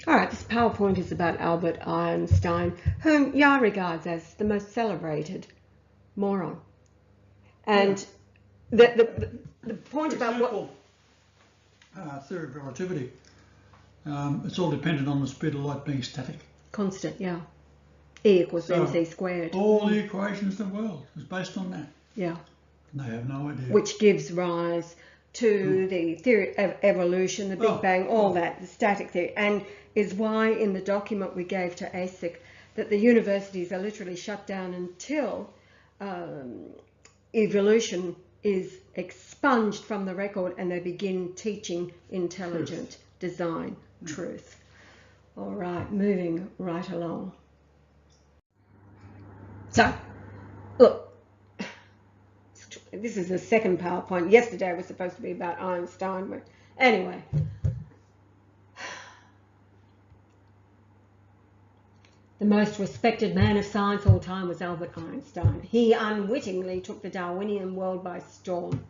All right, this PowerPoint is about Albert Einstein, whom Yah regards as the most celebrated moron. And the point about what... theory of relativity, it's all dependent on the speed of light being static. Constant, yeah. E equals mc squared. All the equations of the world is based on that. Yeah. And they have no idea. Which gives rise to the theory of evolution, the Big Bang, all that, the static theory, and is why in the document we gave to ASIC that the universities are literally shut down until evolution is expunged from the record and they begin teaching intelligent design, truth. All right, moving right along. So, look, this is the second PowerPoint. Yesterday was supposed to be about Einstein, but anyway. The most respected man of science all time was Albert Einstein. He unwittingly took the Darwinian world by storm.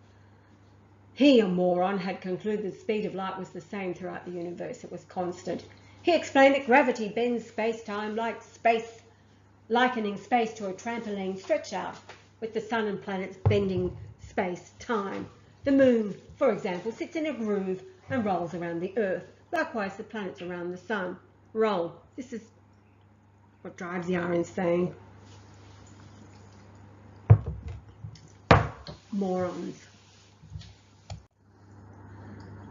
He, a moron, had concluded the speed of light was the same throughout the universe. It was constant. He explained that gravity bends space-time like space, likening space to a trampoline stretched out, with the sun and planets bending space-time. The moon, for example, sits in a groove and rolls around the Earth. Likewise, the planets around the sun roll. This is what drives Yah insane. Morons.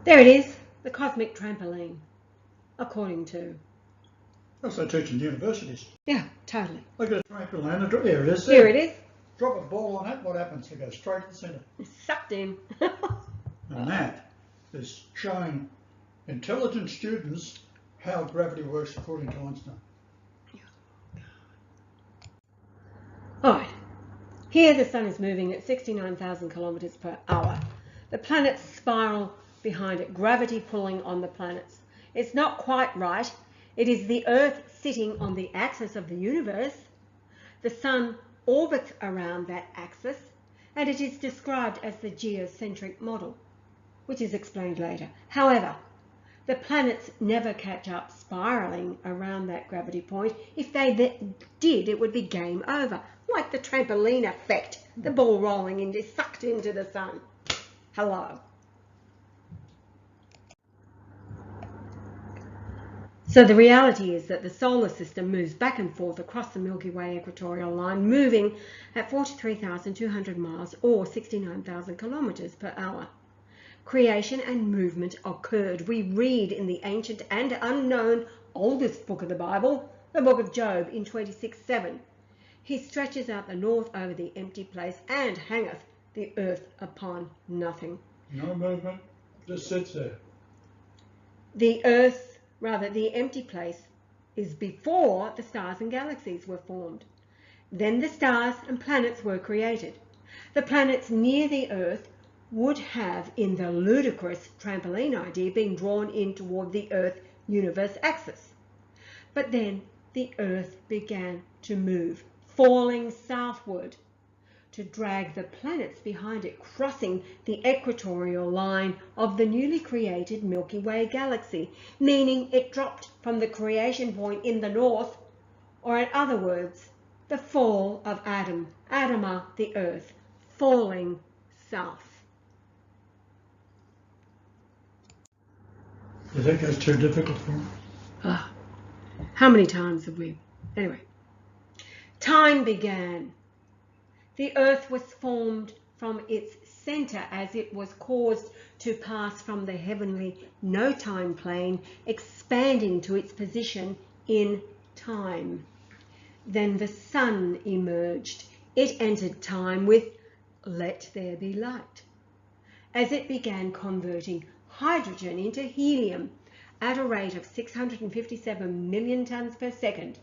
There it is, the cosmic trampoline, according to... That's what they teach in universities. Yeah, totally. Look at a trampoline, and there it is. Here it is. Drop a ball on it, what happens? It goes straight to the centre. It's sucked in. And that is showing intelligent students how gravity works according to Einstein. All right. Here the sun is moving at 69,000 kilometers per hour. The planets spiral behind it, gravity pulling on the planets. It's not quite right. It is the Earth sitting on the axis of the universe. The sun orbits around that axis, and it is described as the geocentric model, which is explained later. However, the planets never catch up spiraling around that gravity point. If they did, it would be game over, like the trampoline effect, the ball rolling and is sucked into the sun. Hello. So the reality is that the solar system moves back and forth across the Milky Way equatorial line, moving at 43,200 miles or 69,000 kilometers per hour. Creation and movement occurred. We read in the ancient and unknown oldest book of the Bible, the book of Job, in 26:7. He stretches out the north over the empty place and hangeth the earth upon nothing. No movement, just sits there. The earth, rather the empty place, is before the stars and galaxies were formed. Then the stars and planets were created. The planets near the earth would have, in the ludicrous trampoline idea, been drawn in toward the Earth-universe axis. But then the Earth began to move, falling southward to drag the planets behind it, crossing the equatorial line of the newly created Milky Way galaxy, meaning it dropped from the creation point in the north, or in other words, the fall of Adam, Adama, the Earth, falling south. Do you think that's too difficult for them? How many times have we... Anyway. Time began. The Earth was formed from its center as it was caused to pass from the heavenly no-time plane, expanding to its position in time. Then the sun emerged. It entered time with "Let there be light," as it began converting hydrogen into helium at a rate of 657 million tons per second,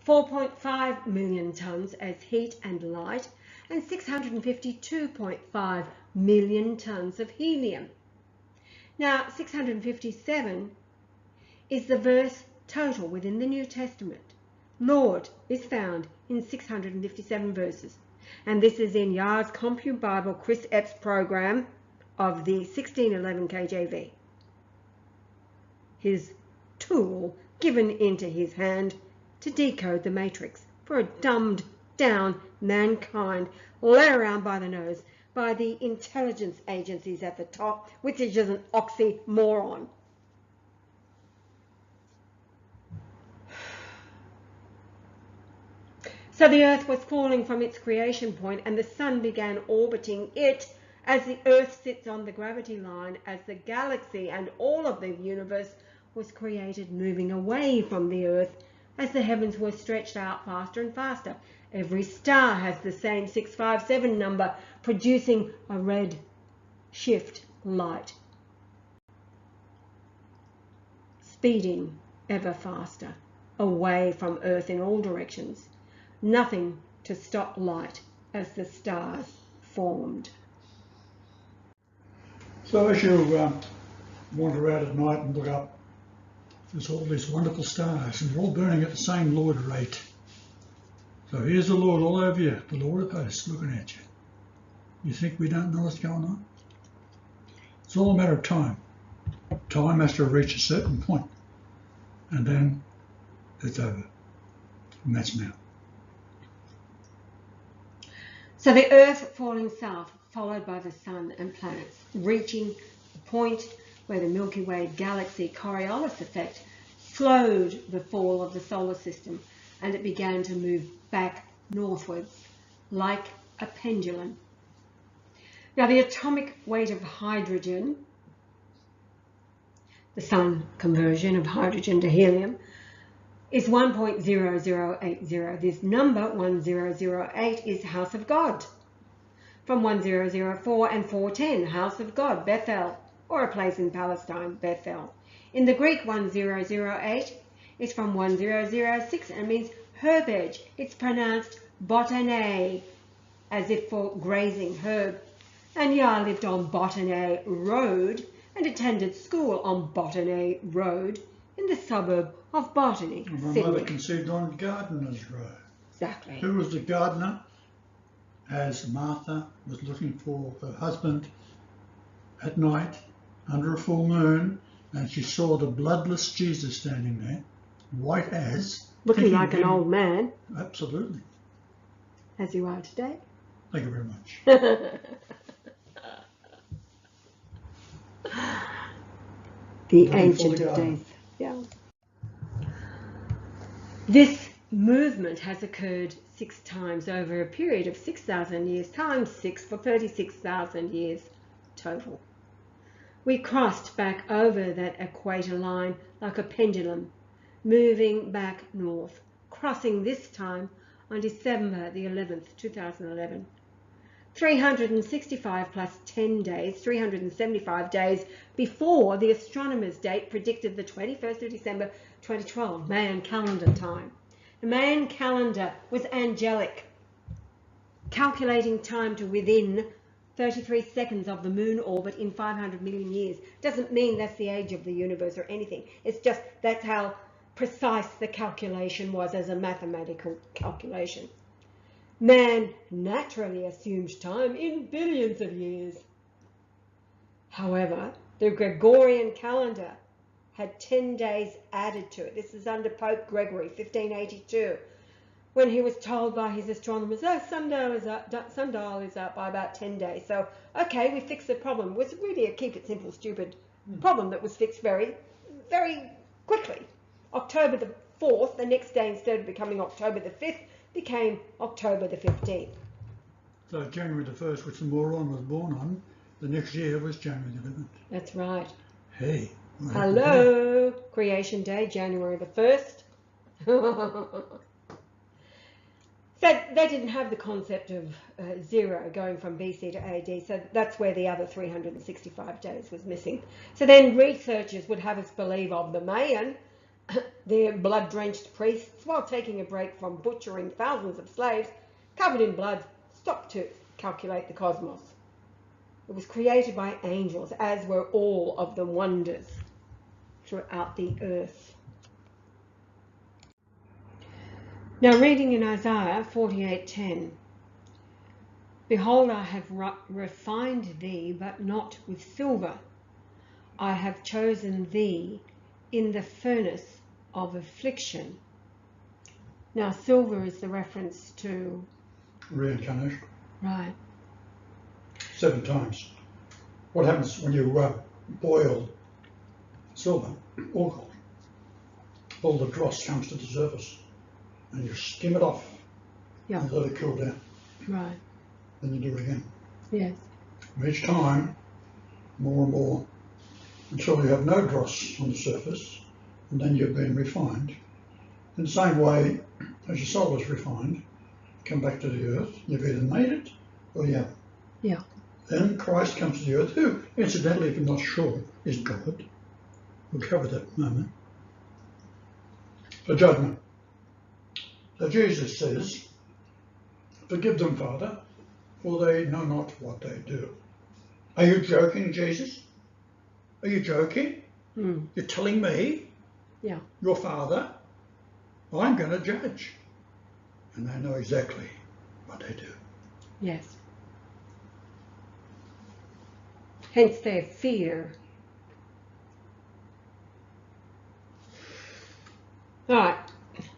4.5 million tons as heat and light, and 652.5 million tons of helium. Now, 657 is the verse total within the New Testament. Lord is found in 657 verses, and this is in Yah's Compute Bible Chris Epps program of the 1611 KJV. His tool given into his hand to decode the matrix for a dumbed down mankind led around by the nose by the intelligence agencies at the top, which is just an oxymoron. So the Earth was falling from its creation point, and the Sun began orbiting it as the Earth sits on the gravity line, as the galaxy and all of the universe was created, moving away from the Earth as the heavens were stretched out faster and faster. Every star has the same 657 number, producing a red shift light, speeding ever faster away from Earth in all directions. Nothing to stop light as the stars formed. So as you wander out at night and look up, there's all these wonderful stars, and they're all burning at the same Lord rate. So here's the Lord all over you, the Lord of hosts, looking at you. You think we don't know what's going on? It's all a matter of time. Time has to reach a certain point, and then it's over. And that's now. So the Earth falling south, followed by the Sun and planets, reaching the point where the Milky Way galaxy Coriolis effect slowed the fall of the solar system, and it began to move back northwards like a pendulum. Now the atomic weight of hydrogen, the Sun conversion of hydrogen to helium, is 1.0080. This number, 1008, is House of God. From 1004 and 410, House of God, Bethel, or a place in Palestine, Bethel. In the Greek, 1008 is from 1006 and means herbage. It's pronounced botany, as if for grazing herb. And Yah lived on Botany Road and attended school on Botany Road in the suburb of Botany, And my Sydney. mother conceived on Gardener's Road. Exactly. Who was the gardener? As Martha was looking for her husband at night under a full moon, and she saw the bloodless Jesus standing there, white as... Looking like an old man. Absolutely. As you are today. Thank you very much. The Ancient of Days. Yeah. This movement has occurred 6 times over a period of 6,000 years, times 6 for 36,000 years total. We crossed back over that equator line like a pendulum, moving back north, crossing this time on December the 11th, 2011. 365 plus 10 days, 375 days before the astronomer's date predicted the 21st of December 2012, Mayan calendar time. The Mayan calendar was angelic, calculating time to within 33 seconds of the moon orbit in 500 million years. Doesn't mean that's the age of the universe or anything. It's just that's how precise the calculation was as a mathematical calculation. Man naturally assumed time in billions of years. However, the Gregorian calendar had 10 days added to it. This is under Pope Gregory, 1582, when he was told by his astronomers, oh, sundial is up by about 10 days. So, okay, we fixed the problem. It was really a keep it simple, stupid problem that was fixed very, very quickly. October the 4th, the next day, instead of becoming October the 5th, became October the 15th. So January the 1st, which the moron was born on, the next year was January the 11th. That's right. Hey. Hello, Creation Day, January the 1st. So they didn't have the concept of zero going from BC to AD, so that's where the other 365 days was missing. So then researchers would have us believe of the Mayan, their blood-drenched priests, while taking a break from butchering thousands of slaves covered in blood, stopped to calculate the cosmos. It was created by angels, as were all of the wonders throughout the earth. Now, reading in Isaiah 48:10, behold, I have refined thee, but not with silver. I have chosen thee, in the furnace of affliction. Now, silver is the reference to Reincarnation. right. 7 times. What happens when you boil silver or gold? All the dross comes to the surface, and you skim it off and let it cool down. Right. Then you do it again. Yes. Each time, more and more, until you have no dross on the surface, and then you've been refined. In the same way as your soul is refined, come back to the earth, you've either made it or you haven't. Yeah. Then Christ comes to the earth, who, incidentally, if you're not sure, is God. We'll cover that in a moment. For judgment. So Jesus says, forgive them, Father, for they know not what they do. Are you joking, Jesus? Are you joking? You're telling me, your Father, I'm going to judge. And they know exactly what they do. Yes. Hence their fear. All right.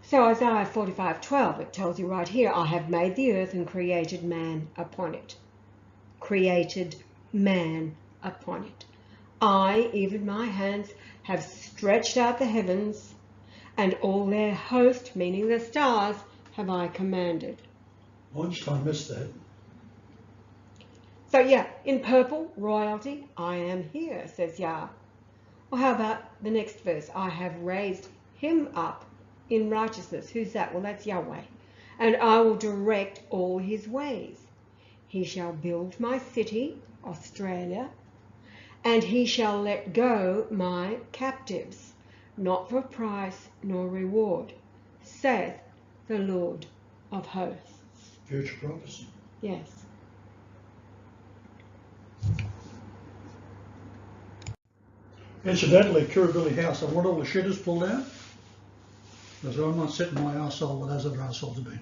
So Isaiah 45:12, it tells you right here, I have made the earth and created man upon it. Created man upon it. I, even my hands, have stretched out the heavens, and all their host, meaning the stars, have I commanded. Einstein missed that. So yeah, in purple, royalty, I am here, says Yah. Well, how about the next verse? I have raised him up in righteousness. Who's that? Well, that's Yahweh. And I will direct all his ways. He shall build my city, Australia, and he shall let go my captives, not for price nor reward, saith the Lord of hosts. Future prophecy. Yes. Incidentally, Kirribilli House, I want all the shitters pulled out, because I'm not setting my arsehole where those other arseholes have been.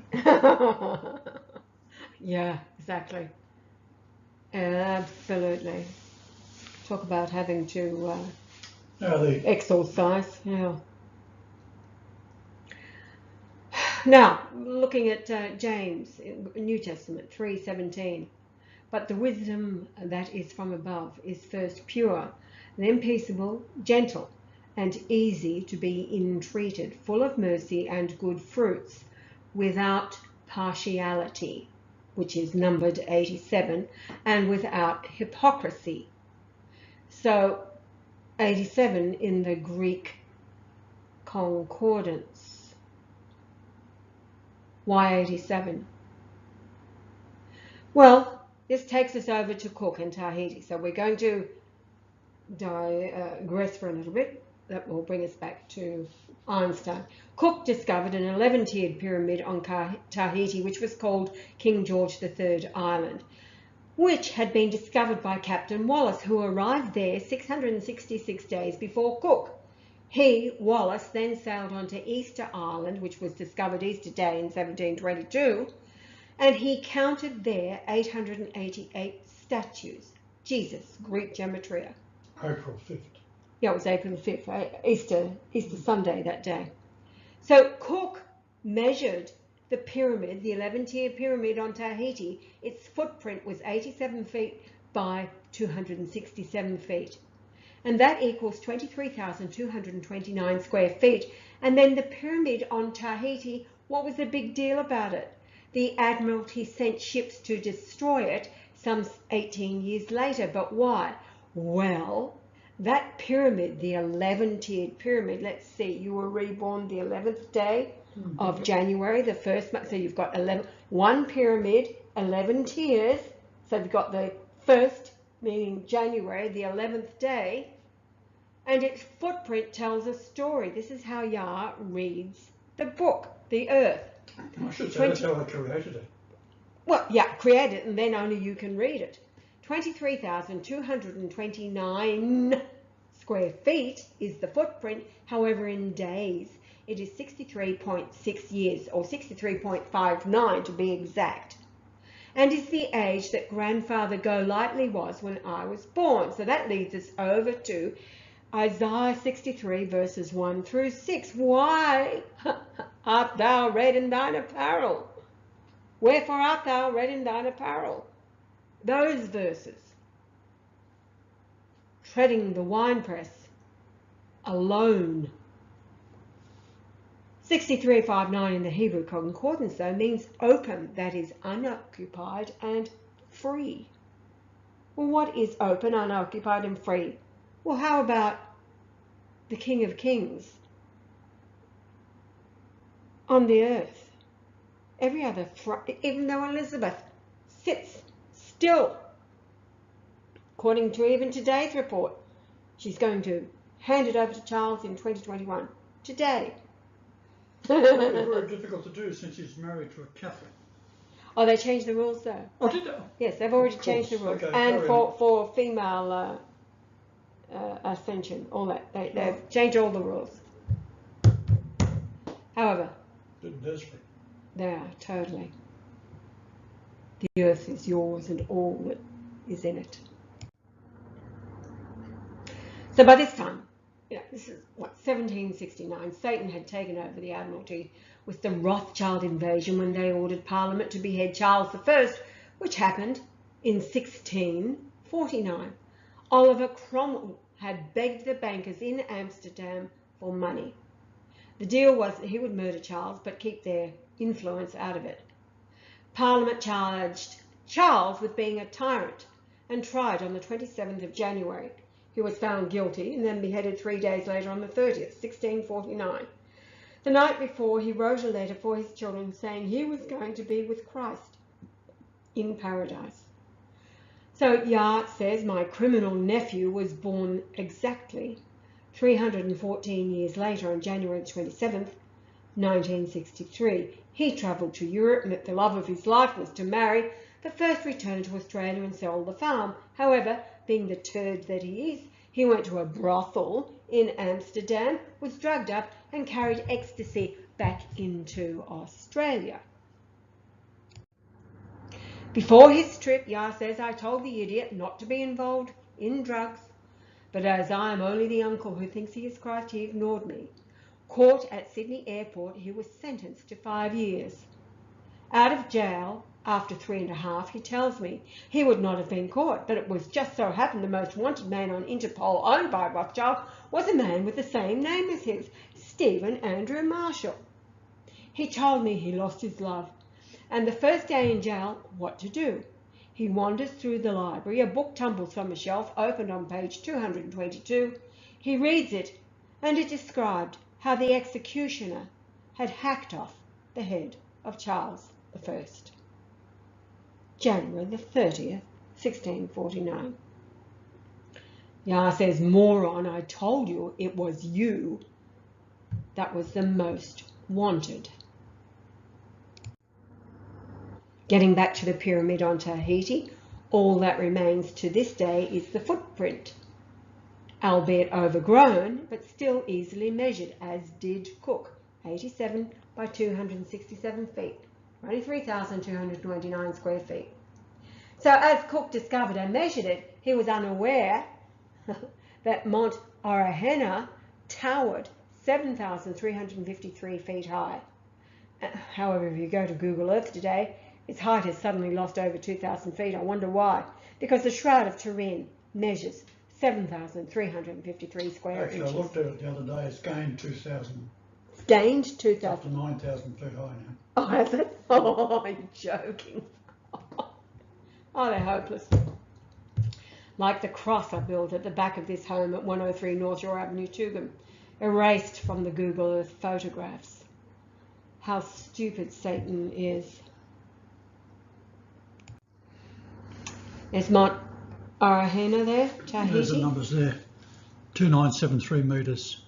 Yeah, exactly. Absolutely. Talk about having to exorcise. Yeah. Now, looking at James, New Testament 3:17. But the wisdom that is from above is first pure, then peaceable, gentle, and easy to be entreated, full of mercy and good fruits, without partiality, which is numbered 87, and without hypocrisy. So 87 in the Greek concordance. Why 87? Well, this takes us over to Cook and Tahiti. So we're going to digress for a little bit. That will bring us back to Einstein. Cook discovered an 11-tiered pyramid on Tahiti, which was called King George III Island, which had been discovered by Captain Wallis, who arrived there 666 days before Cook. He, Wallis, then sailed on to Easter Island, which was discovered Easter Day in 1722, and he counted there 888 statues. Jesus, Greek gematria. April 5th. Yeah, it was April 5th, Easter Sunday that day. So Cook measured the pyramid, the 11-tier pyramid on Tahiti. Its footprint was 87 feet by 267 feet. And that equals 23,229 square feet. And then the pyramid on Tahiti, what was the big deal about it? The Admiralty sent ships to destroy it some 18 years later. But why? Well, that pyramid, the 11-tiered pyramid, let's see, you were reborn the 11th day of January, the first month. So you've got 1 pyramid, 11 tiers. So you've got the first, meaning January, the 11th day. And its footprint tells a story. This is how Yah reads the book, the earth. I should say that's how I created it. Well, yeah, create it, and then only you can read it. 23,229 square feet is the footprint. However, in days, it is 63.6 years, or 63.59 to be exact, and is the age that Grandfather Golightly was when I was born. So that leads us over to Isaiah 63 verses 1 through 6. Why art thou red in thine apparel? Wherefore art thou red in thine apparel? Those verses. Treading the winepress alone. 63:5-9 in the Hebrew Concordance, though, means open, that is unoccupied and free. Well, what is open, unoccupied and free? Well, how about the King of Kings on the earth? Every other, even though Elizabeth sits still, according to even today's report, she's going to hand it over to Charles in 2021. Today. It's very difficult to do since he's married to a Catholic. Oh, they changed the rules though. Oh, did they? Yes, they've already changed the rules. Okay, and for female ascension, all that. They've changed all the rules. However, desperate. they are totally. The earth is yours and all that is in it. So by this time, this is 1769, Satan had taken over the Admiralty with the Rothschild invasion when they ordered Parliament to behead Charles I, which happened in 1649. Oliver Cromwell had begged the bankers in Amsterdam for money. The deal was that he would murder Charles but keep their influence out of it. Parliament charged Charles with being a tyrant and tried on the 27th of January. He was found guilty and then beheaded 3 days later on the 30th, 1649. The night before, he wrote a letter for his children saying he was going to be with Christ in paradise. So Yah says, my criminal nephew was born exactly 314 years later on January 27th, 1963. He travelled to Europe and the love of his life was to marry, but first returned to Australia and sell the farm. However, being the turd that he is, he went to a brothel in Amsterdam, was drugged up and carried ecstasy back into Australia. Before his trip, Yah says, I told the idiot not to be involved in drugs, but as I am only the uncle who thinks he is Christ, he ignored me. Caught at Sydney Airport, he was sentenced to 5 years. Out of jail, after 3.5, he tells me he would not have been caught, but it was just so happened the most wanted man on Interpol owned by Rothschild was a man with the same name as his, Stephen Andrew Marshall. He told me he lost his love, and the first day in jail, what to do? He wanders through the library, a book tumbles from a shelf, opened on page 222. He reads it, and it described how the executioner had hacked off the head of Charles I. January the 30th, 1649. Yah says, moron, I told you it was you that was the most wanted. Getting back to the pyramid on Tahiti, all that remains to this day is the footprint, albeit overgrown, but still easily measured, as did Cook, 87 by 267 feet. 23,229 square feet. So as Cook discovered and measured it, he was unaware that Mount Orahena towered 7,353 feet high. However, if you go to Google Earth today, its height has suddenly lost over 2,000 feet. I wonder why. Because the Shroud of Turin measures 7,353 square inches. Actually, I looked at it the other day. It's gained 2,000. It's gained 2,000. Up to 9,000 feet high now. Oh, has it? Oh, I'm joking. Oh, they're hopeless. Like the cross I built at the back of this home at 103 North Shore Avenue, Toogoom, erased from the Google Earth photographs. How stupid Satan is. There's Mount Orahena there, Tahiti. There's the numbers there. 2,973 metres.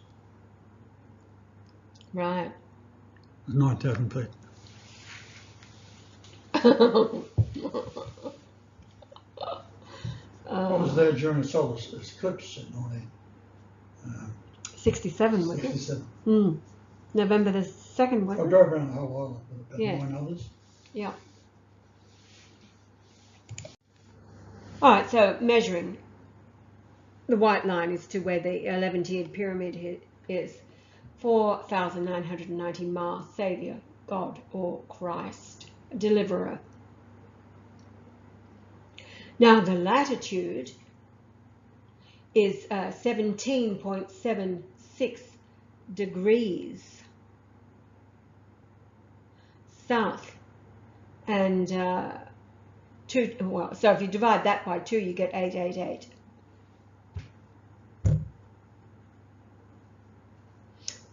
Right. 9,000 feet. I was there during the solar eclipse in 67, was it? 67. November the 2nd, wasn't it? I drove around the whole island with about 9 others. Yeah. All right, so measuring. the white line is to where the 11-tiered pyramid is. 4,990 Ma, Saviour, God or Christ, Deliverer. Now the latitude is 17.76 degrees south, and so if you divide that by 2, you get 888.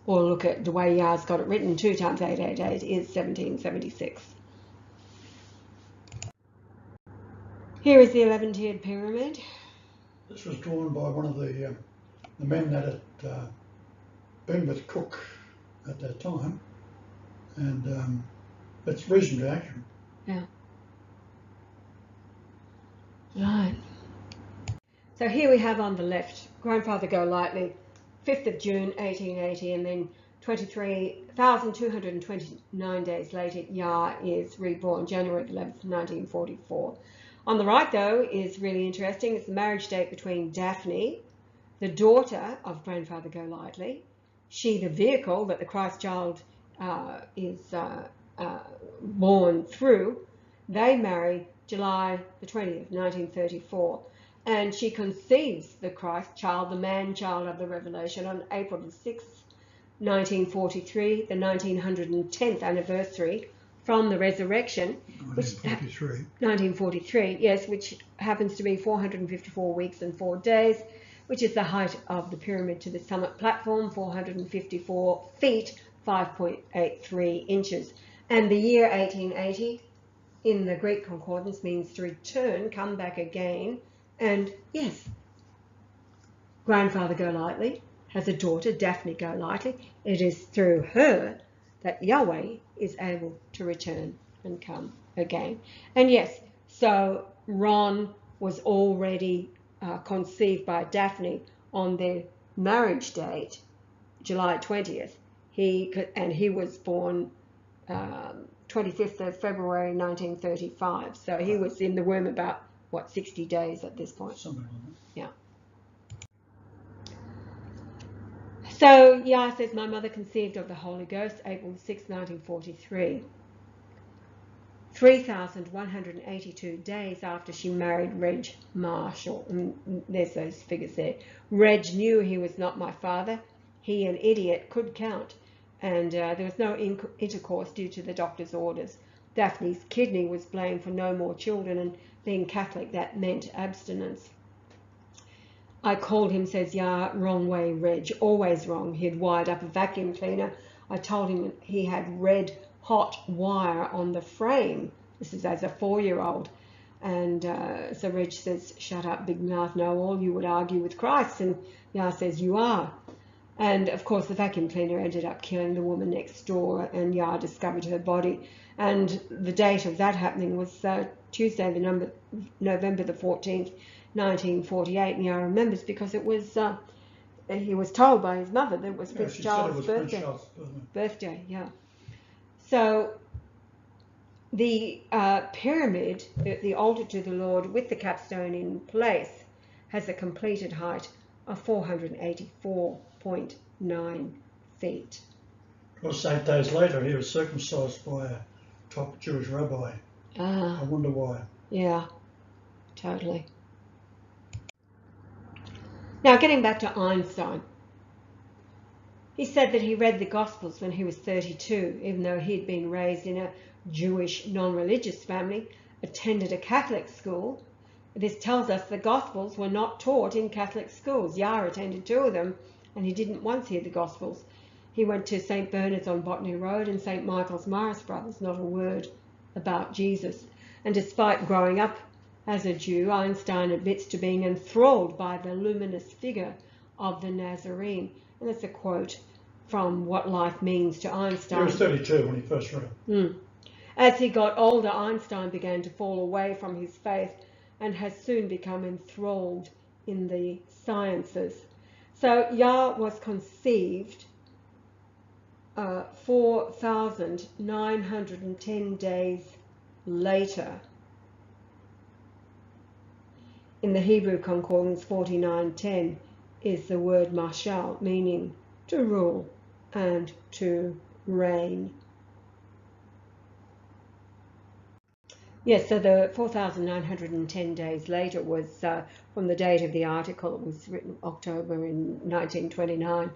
Or look at the way Yah's got it written, 2 times 888 is 1776. Here is the 11-tiered pyramid. This was drawn by one of the men that had been with Cook at that time, and it's reasonably accurate. Yeah. Right. So here we have on the left, Grandfather Golightly, 5th of June 1880, and then 23,229 days later, Yah is reborn, January 11th, 1944. On the right, though, is really interesting. It's the marriage date between Daphne, the daughter of Grandfather Golightly, she the vehicle that the Christ child is born through. They marry July the 20th, 1934. And she conceives the Christ child, the man-child of the Revelation, on April the 6th, 1943, the 1910th anniversary from the resurrection. 1943, yes, which happens to be 454 weeks and 4 days, which is the height of the pyramid to the summit platform, 454 feet, 5.83 inches. And the year 1880 in the Greek concordance means to return, come back again. And yes, Grandfather Golightly has a daughter, Daphne Golightly. It is through her that Yahweh is able to return and come again. And yes, so Ron was already conceived by Daphne on their marriage date, July 20th. He was born 25th of February 1935. So he was in the womb about, 60 days at this point. Something like that. Yeah. So Yah says, my mother conceived of the Holy Ghost, April 6, 1943. 3,182 days after she married Reg Marshall. And there's those figures there. Reg knew he was not my father. He, an idiot, could count. And there was no intercourse due to the doctor's orders. Daphne's kidney was blamed for no more children, and being Catholic, that meant abstinence. I called him, says Yah, wrong way, Reg, always wrong. He'd wired up a vacuum cleaner. I told him he had red hot wire on the frame. This is as a 4-year-old. And so Reg says, shut up, big mouth, know all. You would argue with Christ. And Yah says, you are. And of course, the vacuum cleaner ended up killing the woman next door, and Yah discovered her body. And the date of that happening was Tuesday, November the 14th, 1948. And Yah remembers because it was, he was told by his mother that it was Prince Charles' birthday. Yeah. So the pyramid, the altar to the Lord with the capstone in place, has a completed height of 484.9 feet. Of course, 8 days later, he was circumcised by a top Jewish rabbi. I wonder why. Yeah, totally. Now, getting back to Einstein. He said that he read the Gospels when he was 32, even though he'd been raised in a Jewish, non-religious family, attended a Catholic school. This tells us the Gospels were not taught in Catholic schools. Yah attended 2 of them, and he didn't once hear the Gospels. He went to St. Bernard's on Botany Road and St. Michael's Morris Brothers, not a word about Jesus. And despite growing up as a Jew, Einstein admits to being enthralled by the luminous figure of the Nazarene. And that's a quote from What Life Means to Einstein. He was 32 when he first read it. As he got older, Einstein began to fall away from his faith and has soon become enthralled in the sciences. So Yah was conceived 4,910 days later in the Hebrew Concordance 49:10 is the word marshal, meaning to rule and to reign. Yes, so the 4,910 days later was from the date of the article. It was written October in 1929.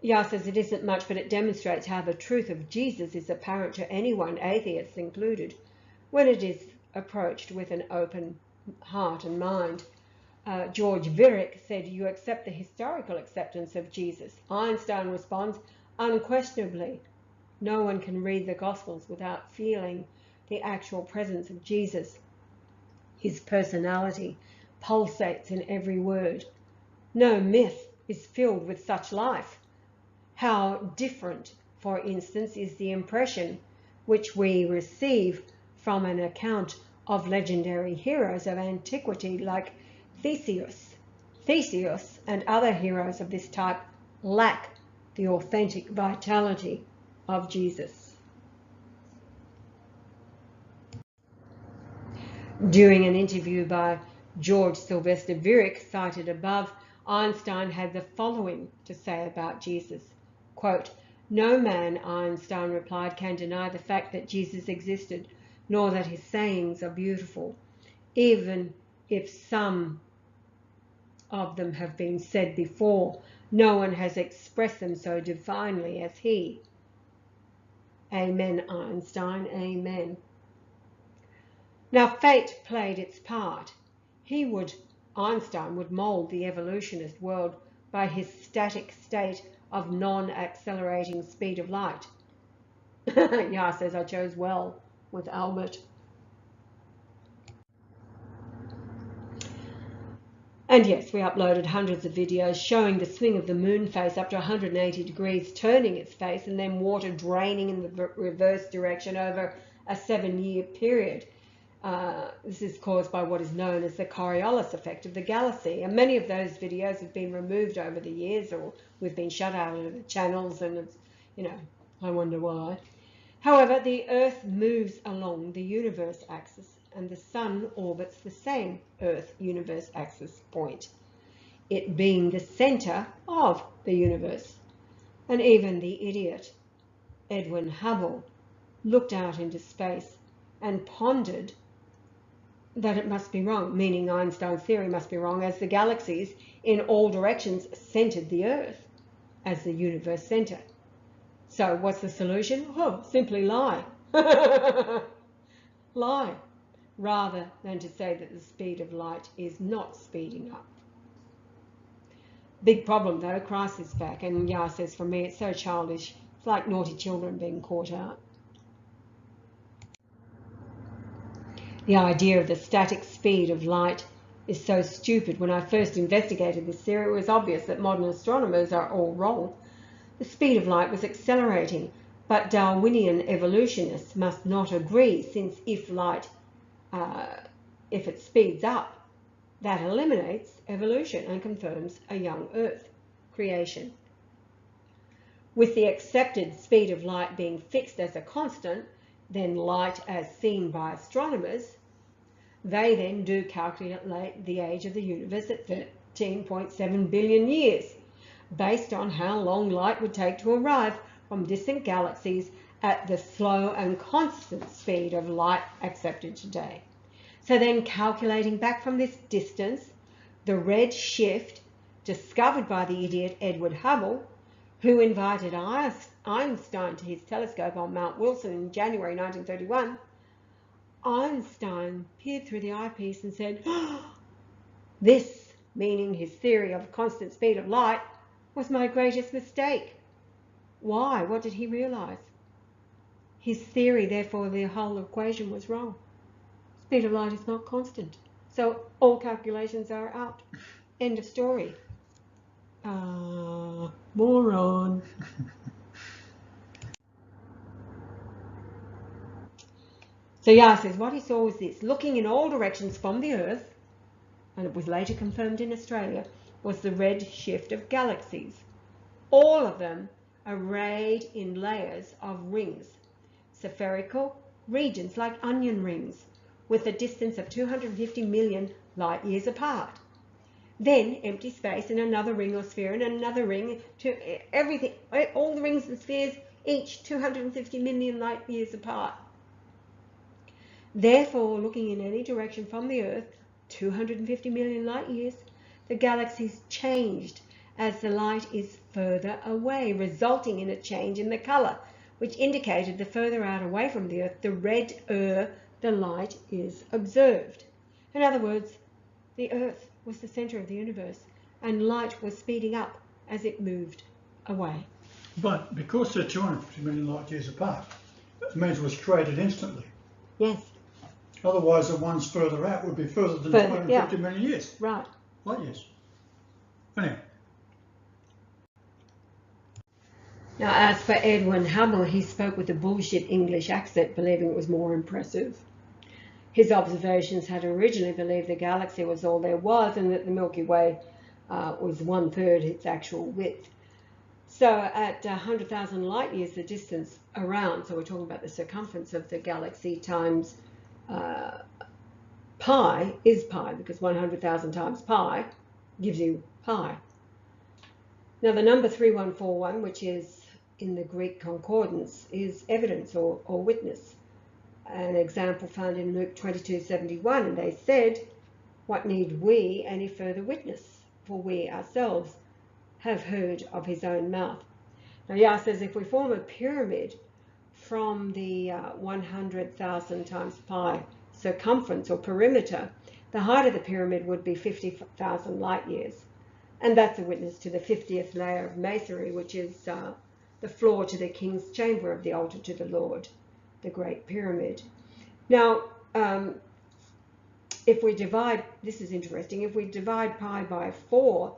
Yah says it isn't much, but it demonstrates how the truth of Jesus is apparent to anyone, atheists included, when it is approached with an open heart and mind. George Virick said, "You accept the historical acceptance of Jesus." Einstein responds, "Unquestionably. No one can read the Gospels without feeling the actual presence of Jesus. His personality pulsates in every word. No myth is filled with such life. How different, for instance, is the impression which we receive from an account of legendary heroes of antiquity like Theseus and other heroes of this type lack the authentic vitality of Jesus." During an interview by George Sylvester Virick, cited above, Einstein had the following to say about Jesus. Quote, "No man," Einstein replied, "can deny the fact that Jesus existed, nor that his sayings are beautiful, even if some of them have been said before. No one has expressed them so divinely as he." Amen, Einstein, amen. Now, fate played its part. Einstein would mold the evolutionist world by his static state of non-accelerating speed of light. Yah says, "I chose well with Albert." And yes, we uploaded hundreds of videos showing the swing of the moon face up to 180 degrees, turning its face, and then water draining in the reverse direction over a 7-year period. This is caused by what is known as the Coriolis effect of the galaxy. And many of those videos have been removed over the years, or we've been shut out of the channels, and it's, I wonder why. However, the Earth moves along the universe axis, and the Sun orbits the same Earth-universe axis point, it being the center of the universe. And even the idiot Edwin Hubble looked out into space and pondered that it must be wrong, meaning Einstein's theory must be wrong, as the galaxies in all directions centered the Earth as the universe center. So what's the solution? Oh, simply lie. Lie, rather than to say that the speed of light is not speeding up. Big problem though, Christ is back, and Yah says, "For me it's so childish, it's like naughty children being caught out." The idea of the static speed of light is so stupid. When I first investigated this theory, it was obvious that modern astronomers are all wrong. The speed of light was accelerating, but Darwinian evolutionists must not agree, since if it speeds up, that eliminates evolution and confirms a young Earth creation. With the accepted speed of light being fixed as a constant, then light as seen by astronomers, they then do calculate the age of the universe at 13.7 billion years, based on how long light would take to arrive from distant galaxies at the slow and constant speed of light accepted today. So then, calculating back from this distance, the red shift discovered by the idiot Edward Hubble, who invited Einstein to his telescope on Mount Wilson in January 1931, Einstein peered through the eyepiece and said, "This," meaning his theory of constant speed of light, "was my greatest mistake." Why? What did he realize? His theory, therefore the whole equation was wrong. Speed of light is not constant. So all calculations are out. End of story. Moron. So Yah says what he saw was this: looking in all directions from the Earth, and it was later confirmed in Australia, was the red shift of galaxies, all of them arrayed in layers of rings, spherical regions like onion rings, with a distance of 250 million light years apart. Then empty space and another ring or sphere and another ring, to everything, all the rings and spheres, each 250 million light years apart. Therefore, looking in any direction from the Earth, 250 million light years, the galaxies changed as the light is further away, resulting in a change in the colour, which indicated the further out away from the Earth, the redder the light is observed. In other words, the Earth was the centre of the universe, and light was speeding up as it moved away. But because they're 250 million light years apart, it means it was created instantly. Yes. Otherwise, the ones further out would be further than 250 million years. Right. Light years. Anyway. Now, as for Edwin Hubble, he spoke with a bullshit English accent, believing it was more impressive. His observations had originally believed the galaxy was all there was and that the Milky Way was 1/3 its actual width. So at 100,000 light years, the distance around, so we're talking about the circumference of the galaxy times pi is pi, because 100,000 times pi gives you pi. Now the number 3141, which is in the Greek concordance, is evidence or witness. An example found in Luke 22:71, and they said, "What need we any further witness? For we ourselves have heard of his own mouth." Now Yah says if we form a pyramid from the 100,000 times pi circumference or perimeter, the height of the pyramid would be 50,000 light years. And that's a witness to the 50th layer of masonry, which is the floor to the king's chamber of the altar to the Lord, the Great Pyramid. Now, if we divide, this is interesting, if we divide pi by 4,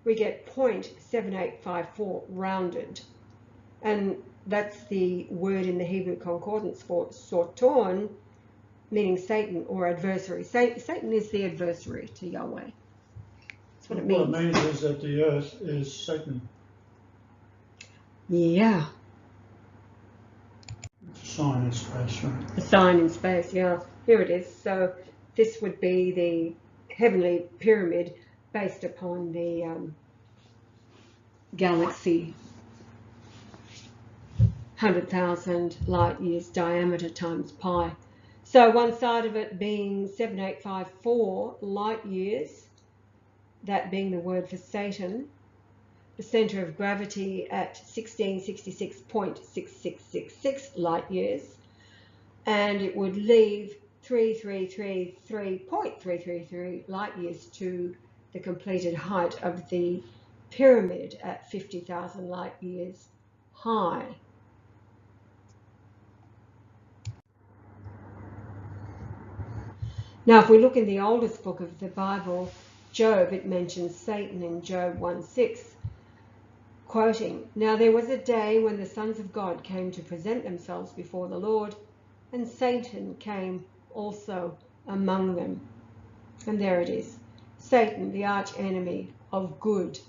we get 0.7854 rounded. And that's the word in the Hebrew concordance for Soton, meaning Satan or adversary. Satan is the adversary to Yahweh. That's what it means. What it means is that the Earth is Satan. Yeah. It's a sign in space, right? A sign in space, yeah. Here it is. So this would be the heavenly pyramid based upon the galaxy 100,000 light years diameter times pi. So one side of it being 7854 light years, that being the word for Satan, the centre of gravity at 1666.6666 light years, and it would leave 3333.333 light years to the completed height of the pyramid at 50,000 light years high. Now, if we look in the oldest book of the Bible, Job, it mentions Satan in Job 1:6, quoting, "Now there was a day when the sons of God came to present themselves before the Lord, and Satan came also among them." And there it is, Satan, the arch enemy of good.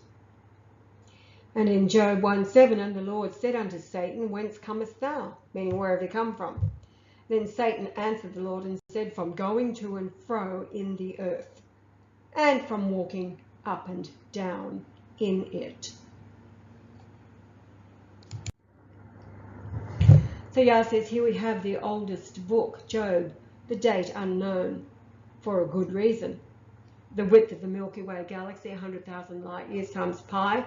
And in Job 1:7, "And the Lord said unto Satan, Whence comest thou?" Meaning, where have you come from? Then Satan answered the Lord and said, "From going to and fro in the earth, and from walking up and down in it." So Yah says here we have the oldest book, Job, the date unknown, for a good reason. The width of the Milky Way galaxy, 100,000 light years times pi,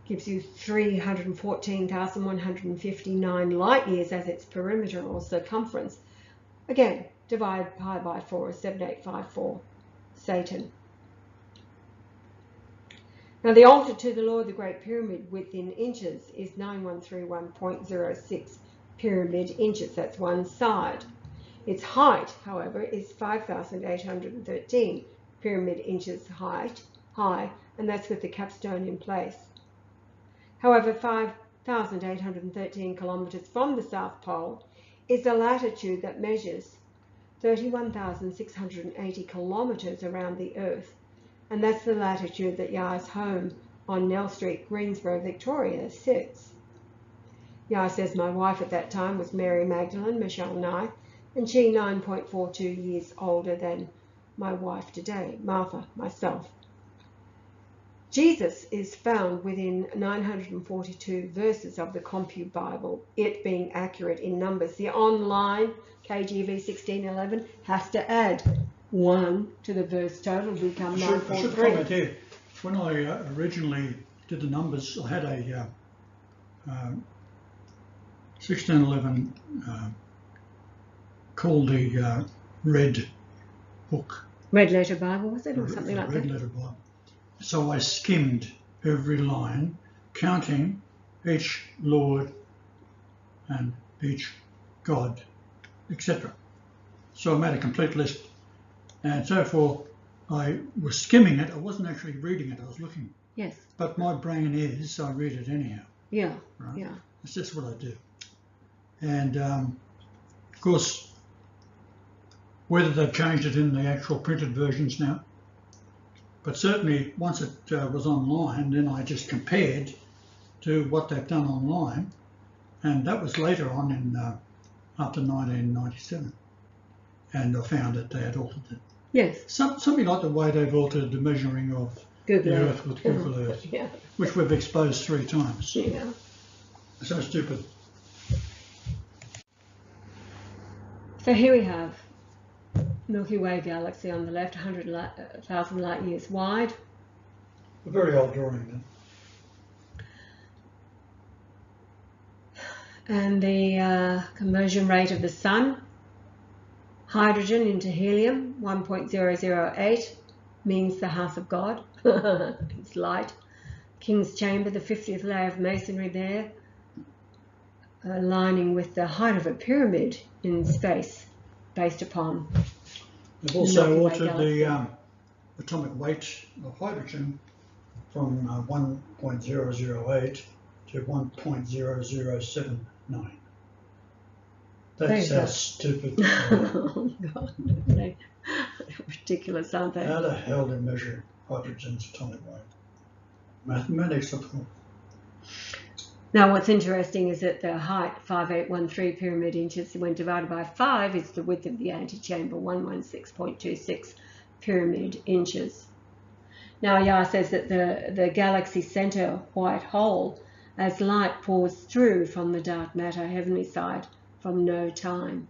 gives you 314,159 light years as its perimeter or circumference. Again, divide pi by 4 is 7854, Satan. Now the altar to the Lord, the Great Pyramid, width in inches is 9131.06 pyramid inches. That's one side. Its height, however, is 5,813 pyramid inches high, and that's with the capstone in place. However, 5,813 kilometres from the South Pole is a latitude that measures 31,680 kilometres around the Earth, and that's the latitude that Yah's home on Nell Street, Greensboro, Victoria, sits. Yah says, "My wife at that time was Mary Magdalene, Michelle and I, and she 9.42 years older than my wife today, Martha, myself. Jesus is found within 942 verses of the Compute Bible, it being accurate in numbers. The online KJV 1611 has to add 1 to the verse total to become 943. I should comment here. When I originally did the numbers, I had a 1611 called the Red Book. Red Letter Bible, was it, or something like that? Red Letter Bible. So I skimmed every line, counting each Lord and each God, etc. So I made a complete list. And so forth. I was skimming it. I wasn't actually reading it. I was looking. Yes. But my brain is, so I read it anyhow. Yeah. Right? Yeah. It's just what I do. And of course, whether they've changed it in the actual printed versions now, but certainly once it was online, then I just compared to what they've done online, and that was later on in after 1997, and I found that they had altered it. Yes. Something like the way they've altered the measuring of Google the Earth. Earth with Google Earth, Yeah. which we've exposed 3 times. Yeah. So stupid. So here we have Milky Way galaxy on the left, 100,000 light years wide. A very old drawing then. And the conversion rate of the sun, hydrogen into helium, 1.008, means the house of God. It's light. King's Chamber, the 50th layer of masonry there, aligning with the height of a pyramid in space, based upon. They've also altered the atomic weight of hydrogen from 1.008 to 1.0079. That's how stupid. Oh God, they're ridiculous, aren't they? How the hell do they measure hydrogen's atomic weight? Mathematics, of course. Now, what's interesting is that the height, 5813 pyramid inches, when divided by 5, is the width of the antechamber, 116.26 pyramid inches. Now, Yah says that the galaxy center white hole, as light pours through from the dark matter heavenly side from no time.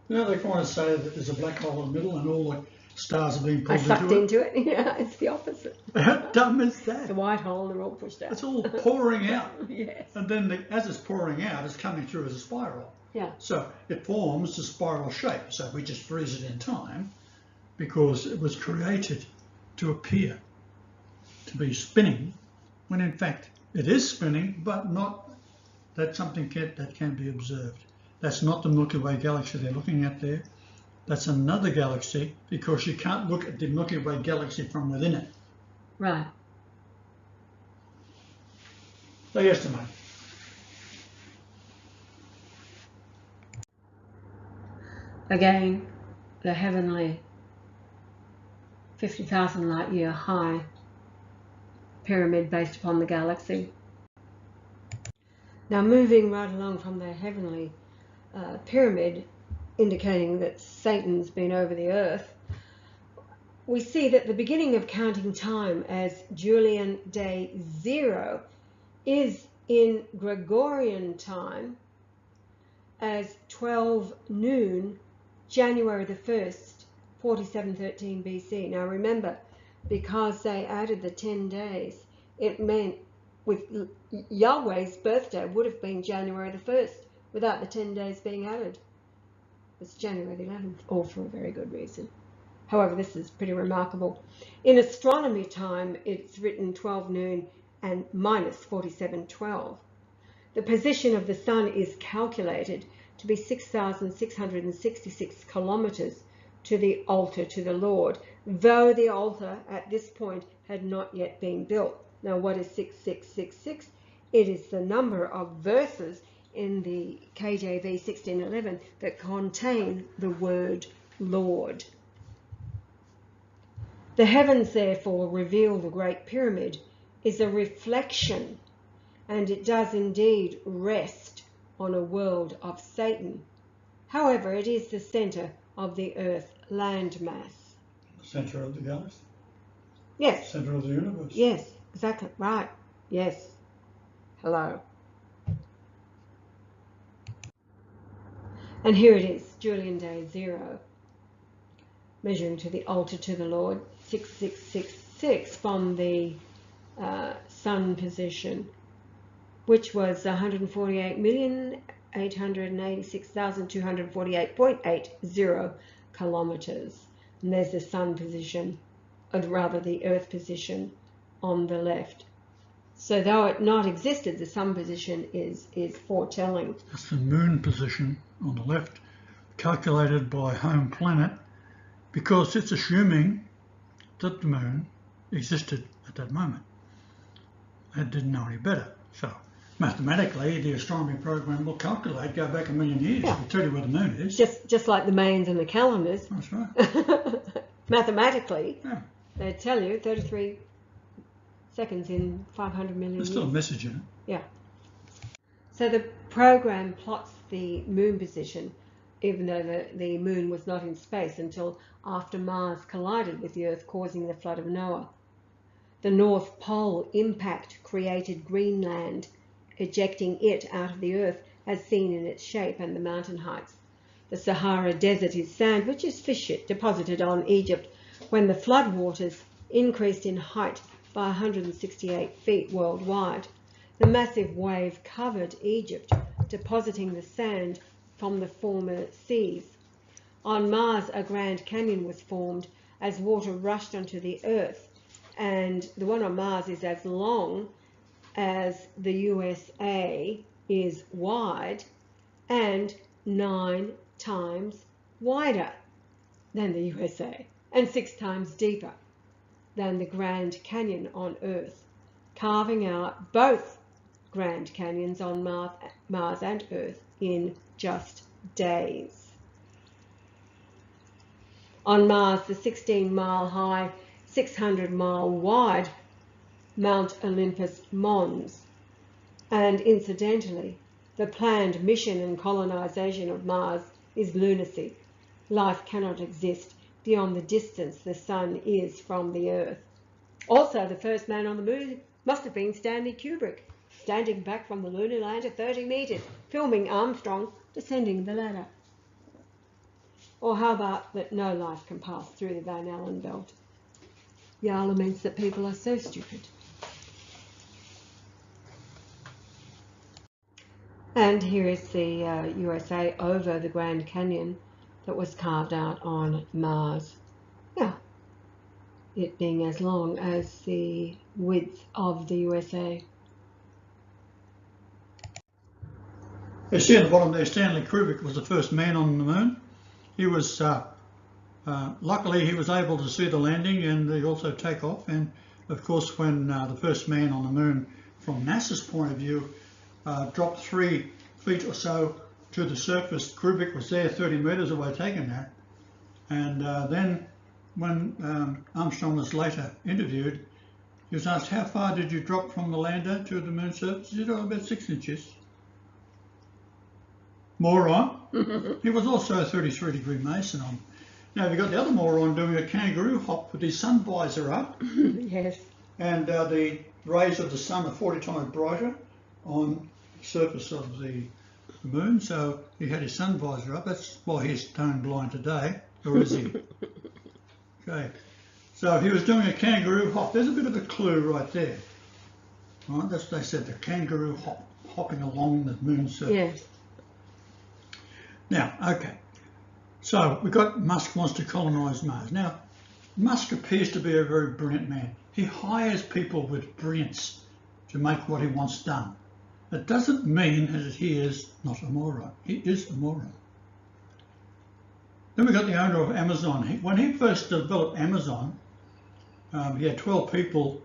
You know, they kind of say that there's a black hole in the middle and all the stars are being pulled sucked into it. Yeah, it's the opposite. How dumb is that? It's a white hole and they're all pushed out. It's all pouring out. Yes. And then as it's pouring out, it's coming through as a spiral. Yeah. So it forms a spiral shape. So we just freeze it in time because it was created to appear to be spinning, when in fact it is spinning, but not that something that can be observed. That's not the Milky Way galaxy they're looking at there. That's another galaxy, because you can't look at the Milky Way galaxy from within it. Right. They estimate. Again, the heavenly 50,000 light year high pyramid based upon the galaxy. Now, moving right along from the heavenly pyramid, indicating that Satan's been over the earth, we see that the beginning of counting time as Julian day 0 is in Gregorian time as 12 noon, January the 1st, 4713 BC. Now remember, because they added the 10 days, it meant with Yahweh's birthday would have been January the 1st without the 10 days being added. It's January the 11th, all for a very good reason. However, this is pretty remarkable. In astronomy time, it's written 12 noon and minus 4712. The position of the sun is calculated to be 6,666 kilometers to the altar to the Lord, though the altar at this point had not yet been built. Now, what is 6666? It is the number of verses in the KJV 1611 that contain the word Lord. The heavens, therefore, reveal the Great Pyramid is a reflection, and it does indeed rest on a world of Satan. However, it is the centre of the Earth landmass. The centre of the galaxy. Yes. Centre of the universe. Yes, exactly. Right. Yes. Hello. And here it is, Julian day 0, measuring to the altar to the Lord, 6666 from the sun position, which was 148,886,248.80 kilometres. And there's the sun position, or rather the earth position on the left. So though it not existed, the sun position is foretelling. That's the moon position on the left, calculated by home planet, because it's assuming that the moon existed at that moment. It didn't know any better. So mathematically, the astronomy program will calculate, go back a million years, Yeah. to tell you where the moon is. Just like the mains and the calendars. That's right. Mathematically, Yeah. they tell you 33 seconds in 500 million There's still a years. message in it. Yeah. So the program plots the moon position, even though the moon was not in space until after Mars collided with the Earth, causing the flood of Noah. The North Pole impact created Greenland, ejecting it out of the Earth as seen in its shape and the mountain heights. The Sahara Desert is sand, which is fish shit deposited on Egypt when the flood waters increased in height by 168 feet worldwide. The massive wave covered Egypt, depositing the sand from the former seas. On Mars, a Grand Canyon was formed as water rushed onto the Earth, and the one on Mars is as long as the USA is wide and 9 times wider than the USA and 6 times deeper than the Grand Canyon on Earth, carving out both Grand Canyons on Mars and Earth in just days. On Mars, the 16-mile high, 600-mile wide Mount Olympus Mons, and incidentally, the planned mission and colonization of Mars is lunacy. Life cannot exist beyond the distance the sun is from the Earth. Also, the first man on the moon must have been Stanley Kubrick, standing back from the lunar lander 30 meters, filming Armstrong descending the ladder. Or how about that no life can pass through the Van Allen belt? Yeah, laments that people are so stupid. And here is the USA over the Grand Canyon that was carved out on Mars. Yeah, it being as long as the width of the USA. You see at the bottom there, Stanley Kubrick was the first man on the moon. He was, luckily he was able to see the landing and also take off. And of course, when the first man on the moon, from NASA's point of view, dropped 3 feet or so to the surface, Kubrick was there 30 meters away taking that. And then when Armstrong was later interviewed, he was asked, how far did you drop from the lander to the moon surface? He said, oh, about 6 inches. Moron. He was also a 33-degree Mason on. Now you've got the other moron doing a kangaroo hop with his sun visor up. Yes. And the rays of the sun are 40 times brighter on the surface of the moon, so he had his sun visor up. That's why he's stone blind today, or is he? Okay, so he was doing a kangaroo hop. There's a bit of a clue right there. Right, that's what they said, the kangaroo hop, hopping along the moon's surface. Yes. Now, okay, so we've got Musk wants to colonise Mars. Now, Musk appears to be a very brilliant man. He hires people with brilliance to make what he wants done. That doesn't mean that he is not a moron. He is a moron. Then we've got the owner of Amazon. When he first developed Amazon, he had 12 people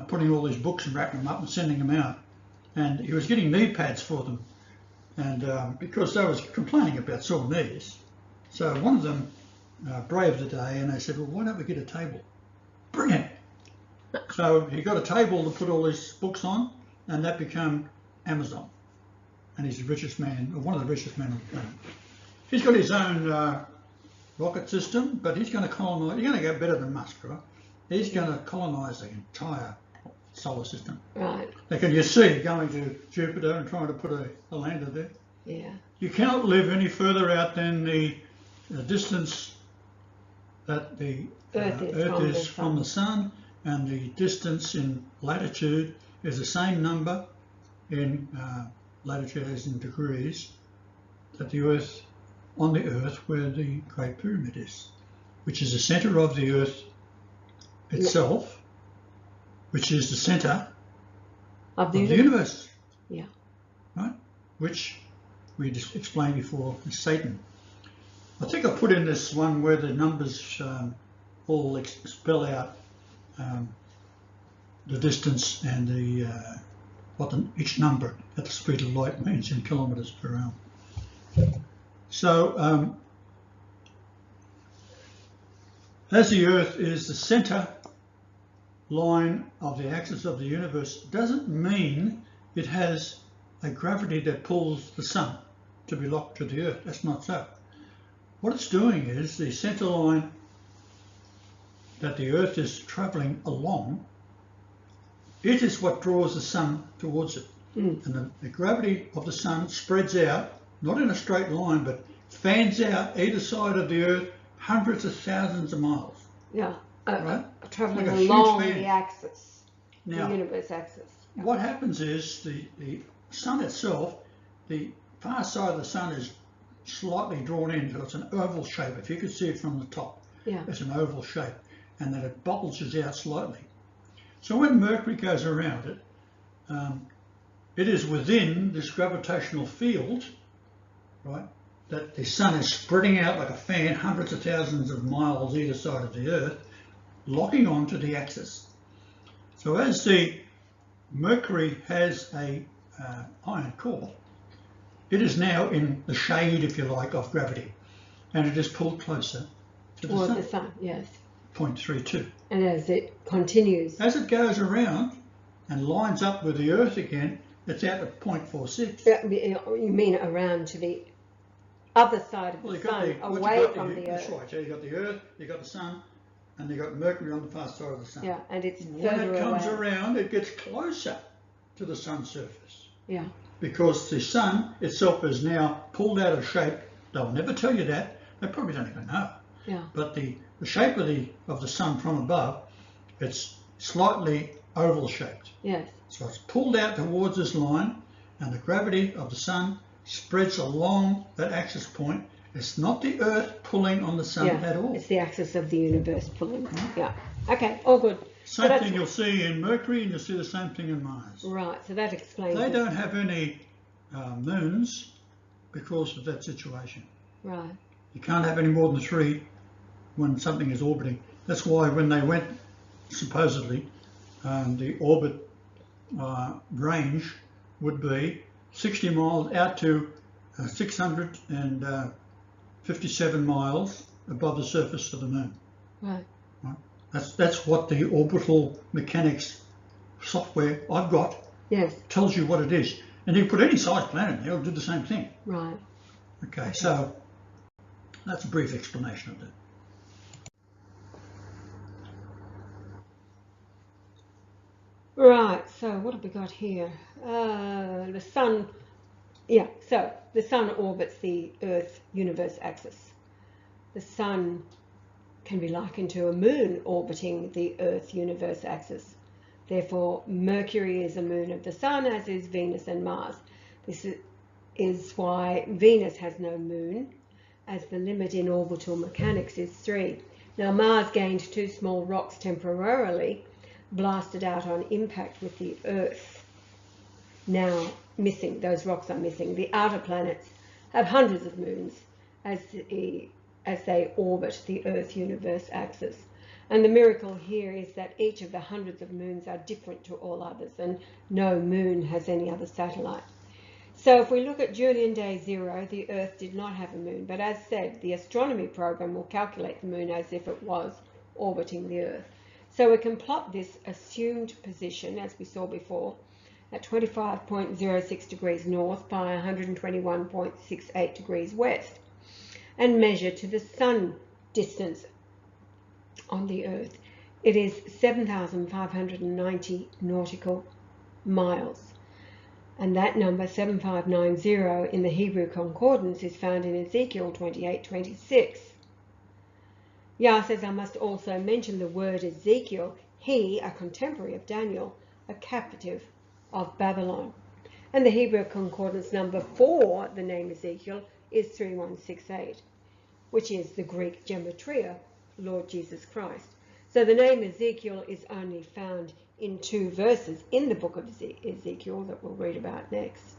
putting all these books and wrapping them up and sending them out. And he was getting knee pads for them. And because they was complaining about sore knees. So one of them braved the day and they said, well, why don't we get a table? Brilliant. So he got a table to put all these books on, and that became Amazon. And he's the richest man, or one of the richest men on the planet. He's got his own rocket system, but he's going to colonise. He's going to go better than Musk, right? He's going to colonise the entire solar system. Right. Now, can you see going to Jupiter and trying to put a lander there? Yeah. You cannot live any further out than the distance that the Earth is from the Sun, and the distance in latitude is the same number in latitude as in degrees that the Earth, on the Earth where the Great Pyramid is, which is the centre of the Earth itself, which is the centre of the universe. Yeah. Right? Which we just explained before is Satan. I think I put in this one where the numbers all spell out the distance and the what each number at the speed of light means in kilometres per hour. So as the Earth is the centre line of the axis of the universe, doesn't mean it has a gravity that pulls the Sun to be locked to the Earth. That's not so. What it's doing is the centre line that the Earth is travelling along, it is what draws the Sun towards it. And the gravity of the Sun spreads out, not in a straight line, but fans out either side of the Earth hundreds of thousands of miles. Yeah. Right? Travelling Like a huge along fan. the axis, Now, the universe axis. Yeah. what happens is the Sun itself, the far side of the Sun is slightly drawn in, so it's an oval shape. If you could see it from the top, Yeah. it's an oval shape, and then it bulges out slightly. So when Mercury goes around it, it is within this gravitational field, right, that the Sun is spreading out like a fan, hundreds of thousands of miles either side of the Earth, locking onto the axis. So as the Mercury has a iron core, it is now in the shade, if you like, of gravity, and it is pulled closer to the Sun. Yes. 0.32. And as it continues. As it goes around and lines up with the Earth again, it's out at 0.46. You mean around to the other side of the Sun, away from the Earth. That's right. So you've got the Earth, you've got the Sun, and you've got Mercury on the far side of the Sun. Yeah, and it's when further it comes away. around, it gets closer to the Sun's surface. Yeah. Because the Sun itself is now pulled out of shape. They'll never tell you that. They probably don't even know. Yeah. But the shape of the Sun from above, it's slightly oval shaped. Yes. So it's pulled out towards this line, and the gravity of the Sun spreads along that axis point. It's not the Earth pulling on the Sun at all. It's the axis of the universe pulling. Yeah. Okay, all good. Same thing you'll see in Mercury, and you'll see the same thing in Mars. Right, so that explains They it. don't have any moons because of that situation. Right. You can't have any more than 3 when something is orbiting. That's why when they went, supposedly, the orbit range would be 60 miles out to 657 miles above the surface of the Moon. Right. That's what the orbital mechanics software I've got tells you what it is. And you can put any size planet in there, it'll do the same thing. Right. Okay, so that's a brief explanation of that. Right, so what have we got here? The Sun, so the Sun orbits the Earth universe axis. The Sun can be likened to a moon orbiting the Earth universe axis. Therefore, Mercury is a moon of the Sun, as is Venus and Mars. This is why Venus has no moon, as the limit in orbital mechanics is 3. Now, Mars gained 2 small rocks temporarily, blasted out on impact with the Earth. Now missing, those rocks are missing. The outer planets have hundreds of moons as they orbit the Earth universe axis. And the miracle here is that each of the hundreds of moons are different to all others, and no moon has any other satellite. So if we look at Julian day 0, the Earth did not have a moon, but as said, the astronomy program will calculate the moon as if it was orbiting the Earth. So we can plot this assumed position, as we saw before, at 25.06 degrees north by 121.68 degrees west. and measure to the sun distance on the earth. It is 7,590 nautical miles. And that number, 7590, in the Hebrew Concordance is found in Ezekiel 28:26. Yah says, I must also mention the word Ezekiel, he, a contemporary of Daniel, a captive of Babylon. And the Hebrew Concordance number for the name Ezekiel is 3168, which is the Greek gematria, Lord Jesus Christ. So the name Ezekiel is only found in 2 verses in the book of Ezekiel that we'll read about next.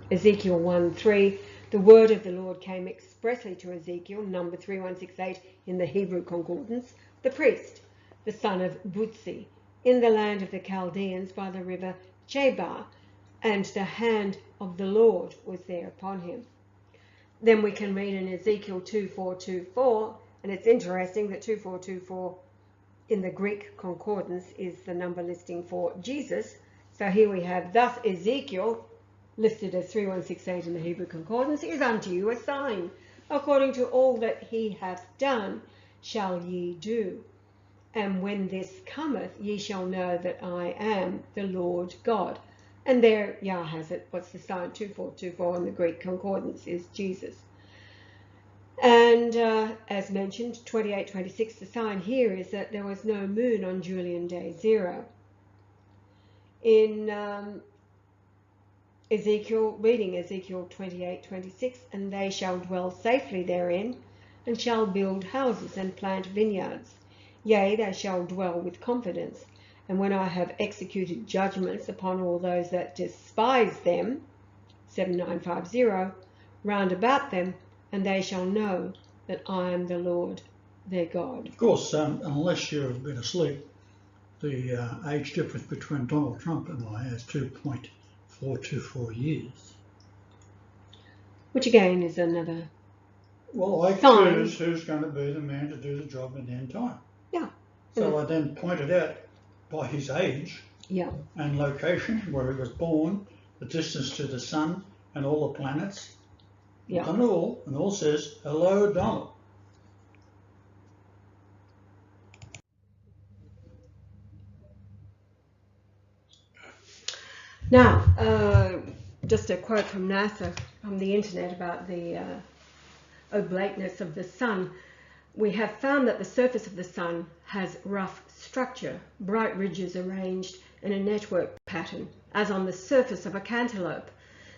Ezekiel 1:3, the word of the Lord came expressly to Ezekiel, number 3168 in the Hebrew Concordance, the priest, the son of Butzi, in the land of the Chaldeans by the river Chebar, and the hand of the Lord was there upon him. Then we can read in Ezekiel 2:424, and it's interesting that 2:424 in the Greek Concordance is the number listing for Jesus. So here we have, thus Ezekiel, listed as 3168 in the Hebrew Concordance, is unto you a sign. According to all that he hath done, shall ye do. And when this cometh, ye shall know that I am the Lord God. And there Yah has it. What's the sign? 2:424 in the Greek Concordance is Jesus. And as mentioned, 28:26, the sign here is that there was no moon on Julian day 0. In reading Ezekiel 28:26, and they shall dwell safely therein, and shall build houses and plant vineyards. Yea, they shall dwell with confidence. And when I have executed judgments upon all those that despise them, 7950, round about them, and they shall know that I am the Lord their God. Of course, unless you've been asleep, the age difference between Donald Trump and I is 2.424 years. Which again is another Well, I choose who's going to be the man to do the job in the end time. Yeah. So I then pointed out by his age and location, where he was born, the distance to the sun and all the planets. Yeah. Done it all, and all says, hello, Donald. Now, just a quote from NASA, from the internet, about the oblateness of the sun. We have found that the surface of the sun has rough structure, bright ridges arranged in a network pattern, as on the surface of a cantaloupe,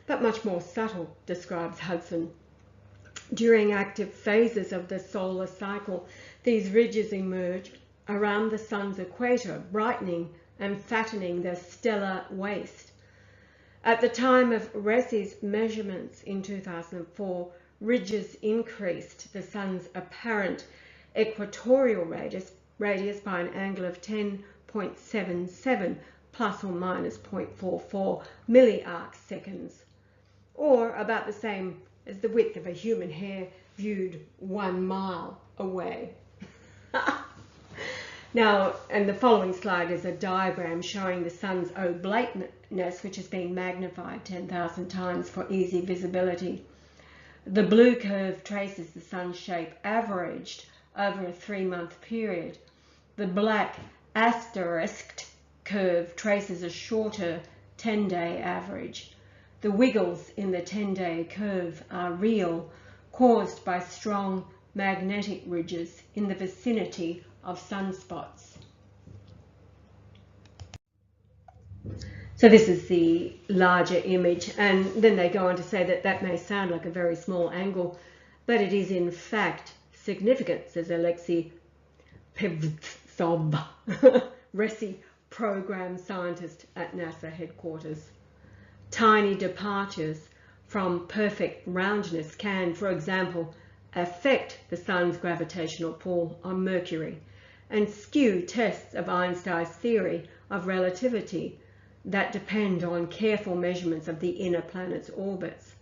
but much more subtle, describes Hudson. During active phases of the solar cycle, these ridges emerge around the sun's equator, brightening and fattening the stellar waste. At the time of Ressi's measurements in 2004, ridges increased the sun's apparent equatorial radius by an angle of 10.77 plus or minus 0.44 milliarc seconds, or about the same as the width of a human hair viewed 1 mile away. Now, and the following slide is a diagram showing the sun's oblateness, which has been magnified 10,000 times for easy visibility. The blue curve traces the sun's shape averaged over a 3-month period. The black asterisked curve traces a shorter 10-day average. The wiggles in the 10-day curve are real, caused by strong magnetic ridges in the vicinity of sunspots. So this is the larger image, and then they go on to say that that may sound like a very small angle, but it is in fact significant, says Alexei Pevtsov, Ressi program scientist at NASA headquarters. Tiny departures from perfect roundness can, for example, affect the sun's gravitational pull on Mercury and skew tests of Einstein's theory of relativity that depend on careful measurements of the inner planet's orbits.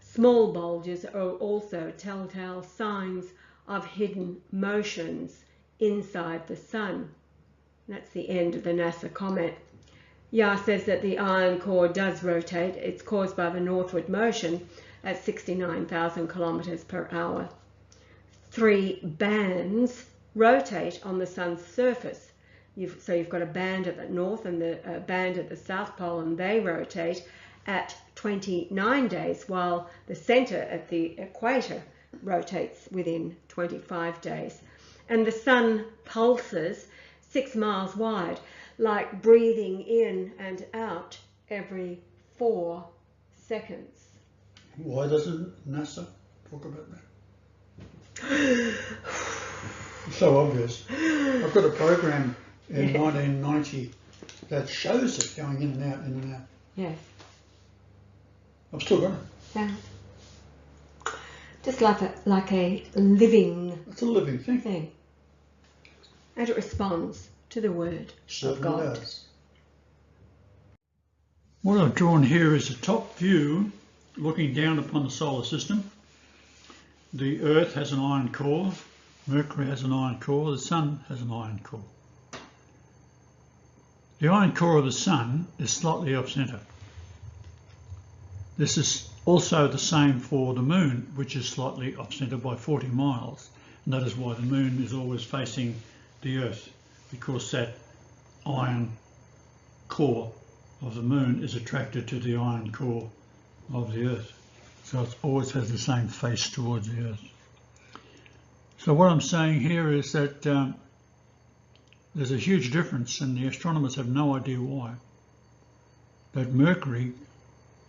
Small bulges are also telltale signs of hidden motions inside the sun. That's the end of the NASA comment. Yah says that the iron core does rotate. It's caused by the northward motion, at 69,000 kilometers per hour. 3 bands rotate on the sun's surface. So you've got a band at the north and a band at the south pole, and they rotate at 29 days, while the center at the equator rotates within 25 days. And the sun pulses 6 miles wide, like breathing in and out every 4 seconds. Why doesn't NASA talk about that? It's so obvious. I've got a program in 1990 that shows it going in and out, in and out. Yes. I've still got it. Yeah. Just like a living It's a living thing. And it responds to the word of God. Does. What I've drawn here is a top view looking down upon the solar system. The Earth has an iron core, Mercury has an iron core, the Sun has an iron core. The iron core of the Sun is slightly off-centre. This is also the same for the Moon, which is slightly off-centre by 40 miles. And that is why the Moon is always facing the Earth, because that iron core of the Moon is attracted to the iron core of the Earth. So it always has the same face towards the Earth. So what I'm saying here is that there's a huge difference, and the astronomers have no idea why, that Mercury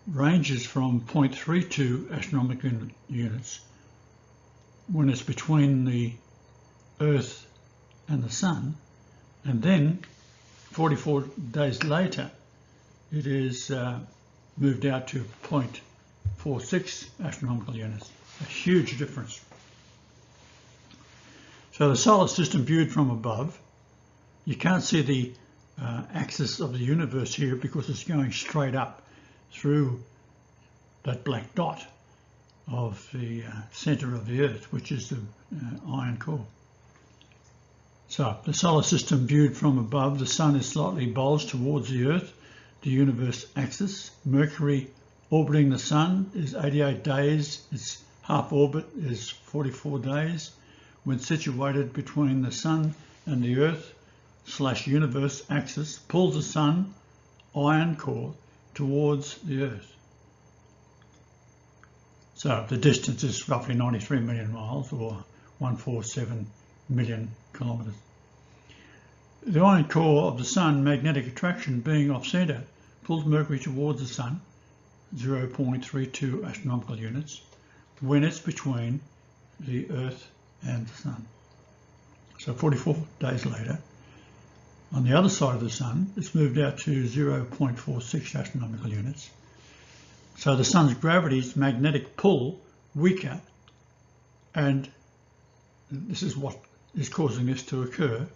ranges from 0.32 astronomical units when it's between the Earth and the Sun, and then 44 days later it is moved out to 0.46 astronomical units. A huge difference. So the solar system viewed from above, you can't see the axis of the universe here because it's going straight up through that black dot of the center of the Earth, which is the iron core. So the solar system viewed from above, the Sun is slightly bulged towards the Earth, the universe axis. Mercury orbiting the Sun is 88 days, its half orbit is 44 days. When situated between the Sun and the Earth / universe axis, pulls the Sun iron core towards the Earth. So the distance is roughly 93 million miles, or 147 million kilometres. The iron core of the Sun, magnetic attraction being off-centre, pulls Mercury towards the Sun, 0.32 astronomical units, when it's between the Earth and the Sun. So 44 days later, on the other side of the Sun, it's moved out to 0.46 astronomical units. So the Sun's gravity's magnetic pull weaker, and this is what is causing this to occur.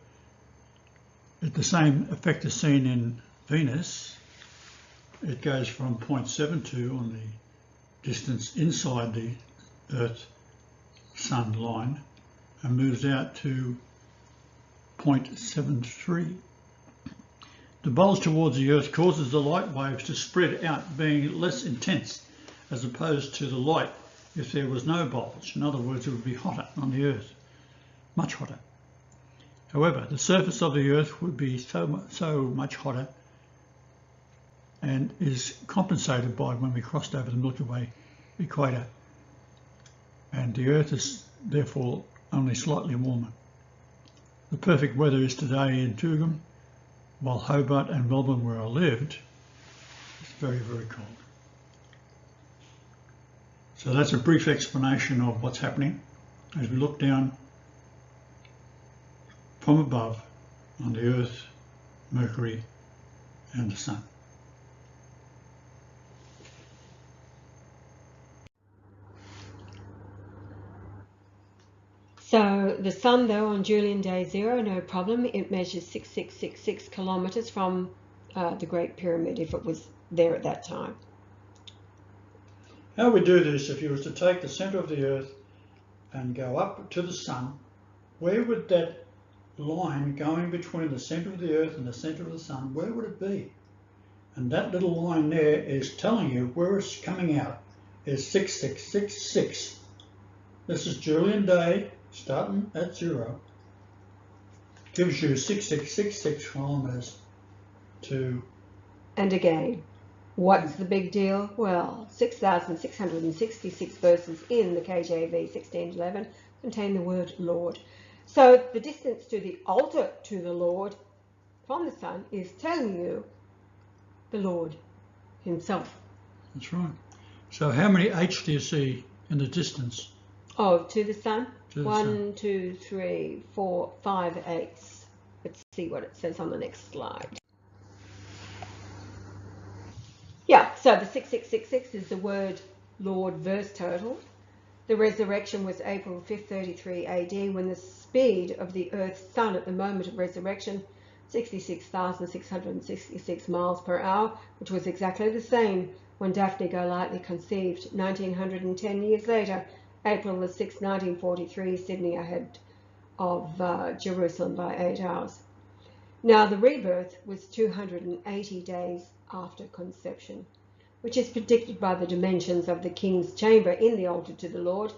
The same effect is seen in Venus. It goes from 0.72 on the distance inside the Earth-Sun line and moves out to 0.73. The bulge towards the Earth causes the light waves to spread out, being less intense as opposed to the light if there was no bulge. In other words, it would be hotter on the Earth, much hotter. However, the surface of the Earth would be so much hotter, and is compensated by when we crossed over the Milky Way equator, and the Earth is therefore only slightly warmer. The perfect weather is today in Toogoom, while Hobart and Melbourne, where I lived, it's very, very cold. So that's a brief explanation of what's happening as we look down from above on the Earth, Mercury and the Sun. So the Sun, though, on Julian day 0, no problem. It measures 6666 kilometres from the Great Pyramid, if it was there at that time. How we do this, if you were to take the centre of the Earth and go up to the Sun, where would that line going between the centre of the Earth and the centre of the Sun, where would it be? And that little line there is telling you where it's coming out is 6666. This is Julian day, starting at 0. Gives you 6666 kilometres to... And again, what's the big deal? Well, 6,666 verses in the KJV 1611 contain the word Lord. So the distance to the altar to the Lord from the Son is telling you the Lord himself. That's right. So how many H do you see in the distance? Oh, to the Son? To the 1, 2, 3, 4, 5 eighths. Let's see what it says on the next slide. Yeah, so the 6666 is the word Lord verse total. The resurrection was April 5th, 33 AD, when the speed of the Earth's sun at the moment of resurrection, 66,666 miles per hour, which was exactly the same when Daphne Golightly conceived 1910 years later, April the 6th, 1943, Sydney ahead of Jerusalem by 8 hours. Now the rebirth was 280 days after conception, which is predicted by the dimensions of the King's chamber in the altar to the Lord,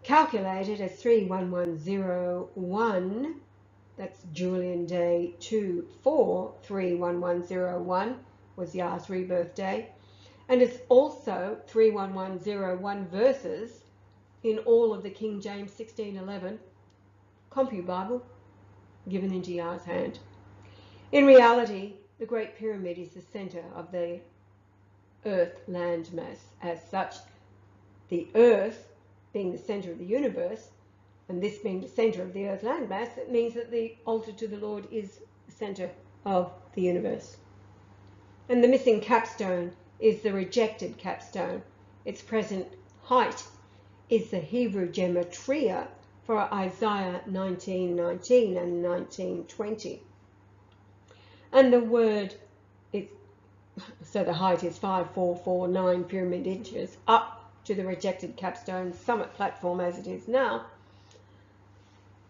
calculated as 31101, that's Julian day 24-31101 was Yah's rebirth day, and it's also 31101 verses in all of the King James 1611 Compu Bible given into Yah's hand. In reality, the Great Pyramid is the centre of the Earth land mass. As such, the Earth being the centre of the universe, and this being the centre of the Earth land mass, it means that the altar to the Lord is the centre of the universe. And the missing capstone is the rejected capstone. Its present height is the Hebrew gematria for Isaiah 19:19 and 19:20. And the word is, so the height is 5449 pyramid inches up to the rejected capstone summit platform as it is now.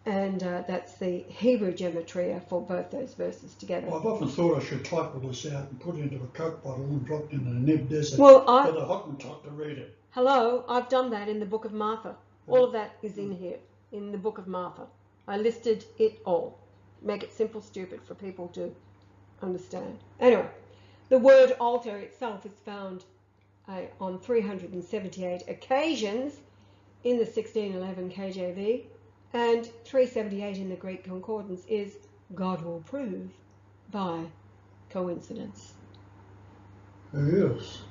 And that's the Hebrew gematria for both those verses together. Well, I've often thought I should type all this out and put it into a Coke bottle and drop it in the Nib Desert for the Hottentot to read it. Hello, I've done that in the Book of Martha. All of that is in here, in the Book of Martha. I listed it all. Make it simple, stupid for people to understand. Anyway, the word altar itself is found on 378 occasions in the 1611 KJV, and 378 in the Greek Concordance is God will prove by coincidence. Yes.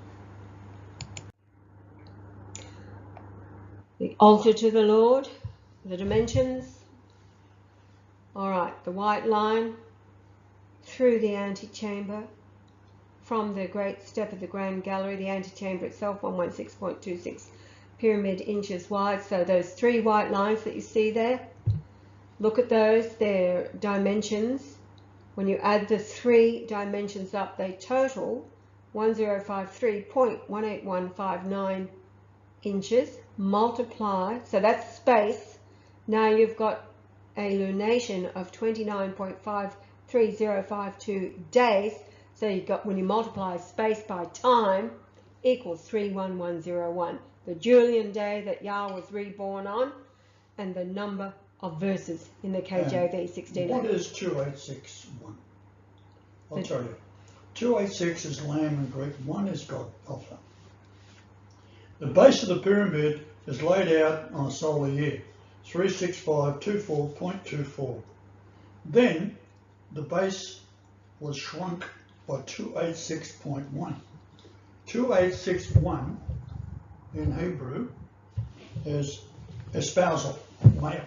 The altar to the Lord, the dimensions. All right, the white line through the antechamber from the great step of the Grand Gallery, the antechamber itself, 116.26 pyramid inches wide. So those three white lines that you see there, look at those, they're dimensions. When you add the three dimensions up, they total 1053.18159 inches. Multiply, so that's space. Now you've got a lunation of 29.53052 days. So you've got, when you multiply space by time, equals 31101. The Julian day that Yah was reborn on, and the number of verses in the KJV 16. What is 2861? I'll tell you. 286 is Lamb in Greek, 1 is God, Alpha. The base of the pyramid is laid out on a solar year, 36524.24. Then the base was shrunk by 286.1. 2861 in Hebrew is espousal, male.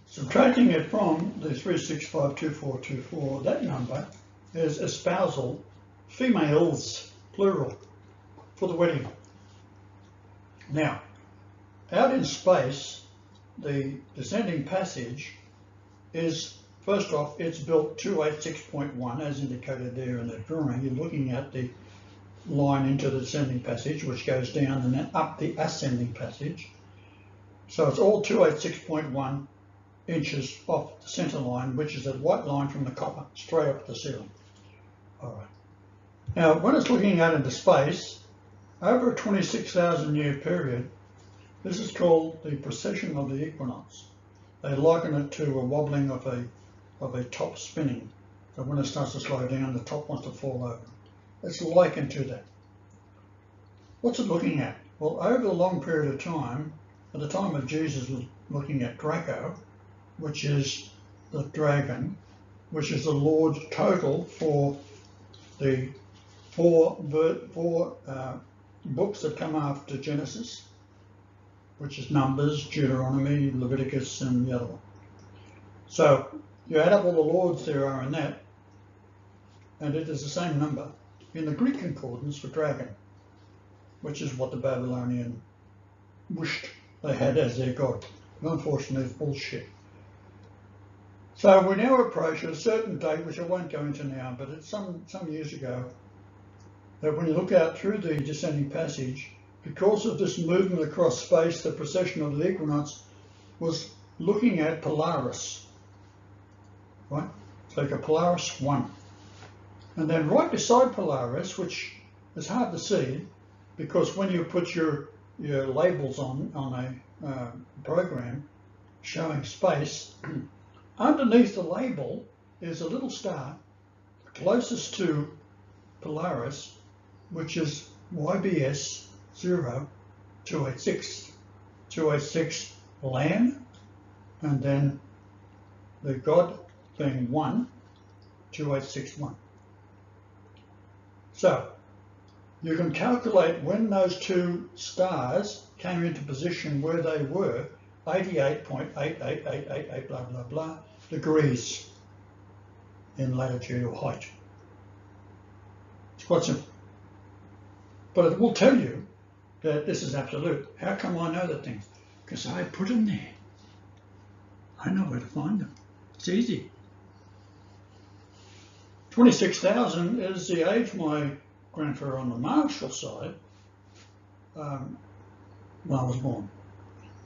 Subtracting it from the 3652424, that number is espousal, females, plural, for the wedding. Now, out in space, the descending passage is, first off, it's built 286.1 as indicated there in the drawing. You're looking at the line into the descending passage, which goes down and then up the ascending passage. So it's all 286.1 inches off the center line, which is that white line from the copper, straight up the ceiling. All right. Now, when it's looking out into space, Over a 26,000 year period, this is called the precession of the equinox. They liken it to a wobbling of a top spinning. So when it starts to slow down, the top wants to fall over. It's likened to that. What's it looking at? Well, over a long period of time, at the time of Jesus was looking at Draco, which is the dragon, which is the Lord total for the four books that come after Genesis, which is Numbers, Deuteronomy, Leviticus, and the other one. So you add up all the lords there are in that, and it is the same number in the Greek concordance for dragon, which is what the Babylonian wished they had as their god. And unfortunately, it's bullshit. So we now approach a certain date, which I won't go into now, but it's some years ago, that when you look out through the descending passage, because of this movement across space, the precession of the equinox was looking at Polaris, right? So like a Polaris 1. And then right beside Polaris, which is hard to see, because when you put your labels on a program showing space, underneath the label is a little star closest to Polaris, which is YBS 0286. 286 Lamb, and then the God being 1, 2861. So you can calculate when those two stars came into position where they were, 88.88888 blah blah blah degrees in latitude or height. It's quite simple. But it will tell you that this is absolute. How come I know the things? Because I put them there. I know where to find them. It's easy. 26,000 is the age my grandfather on the Marshall side when I was born.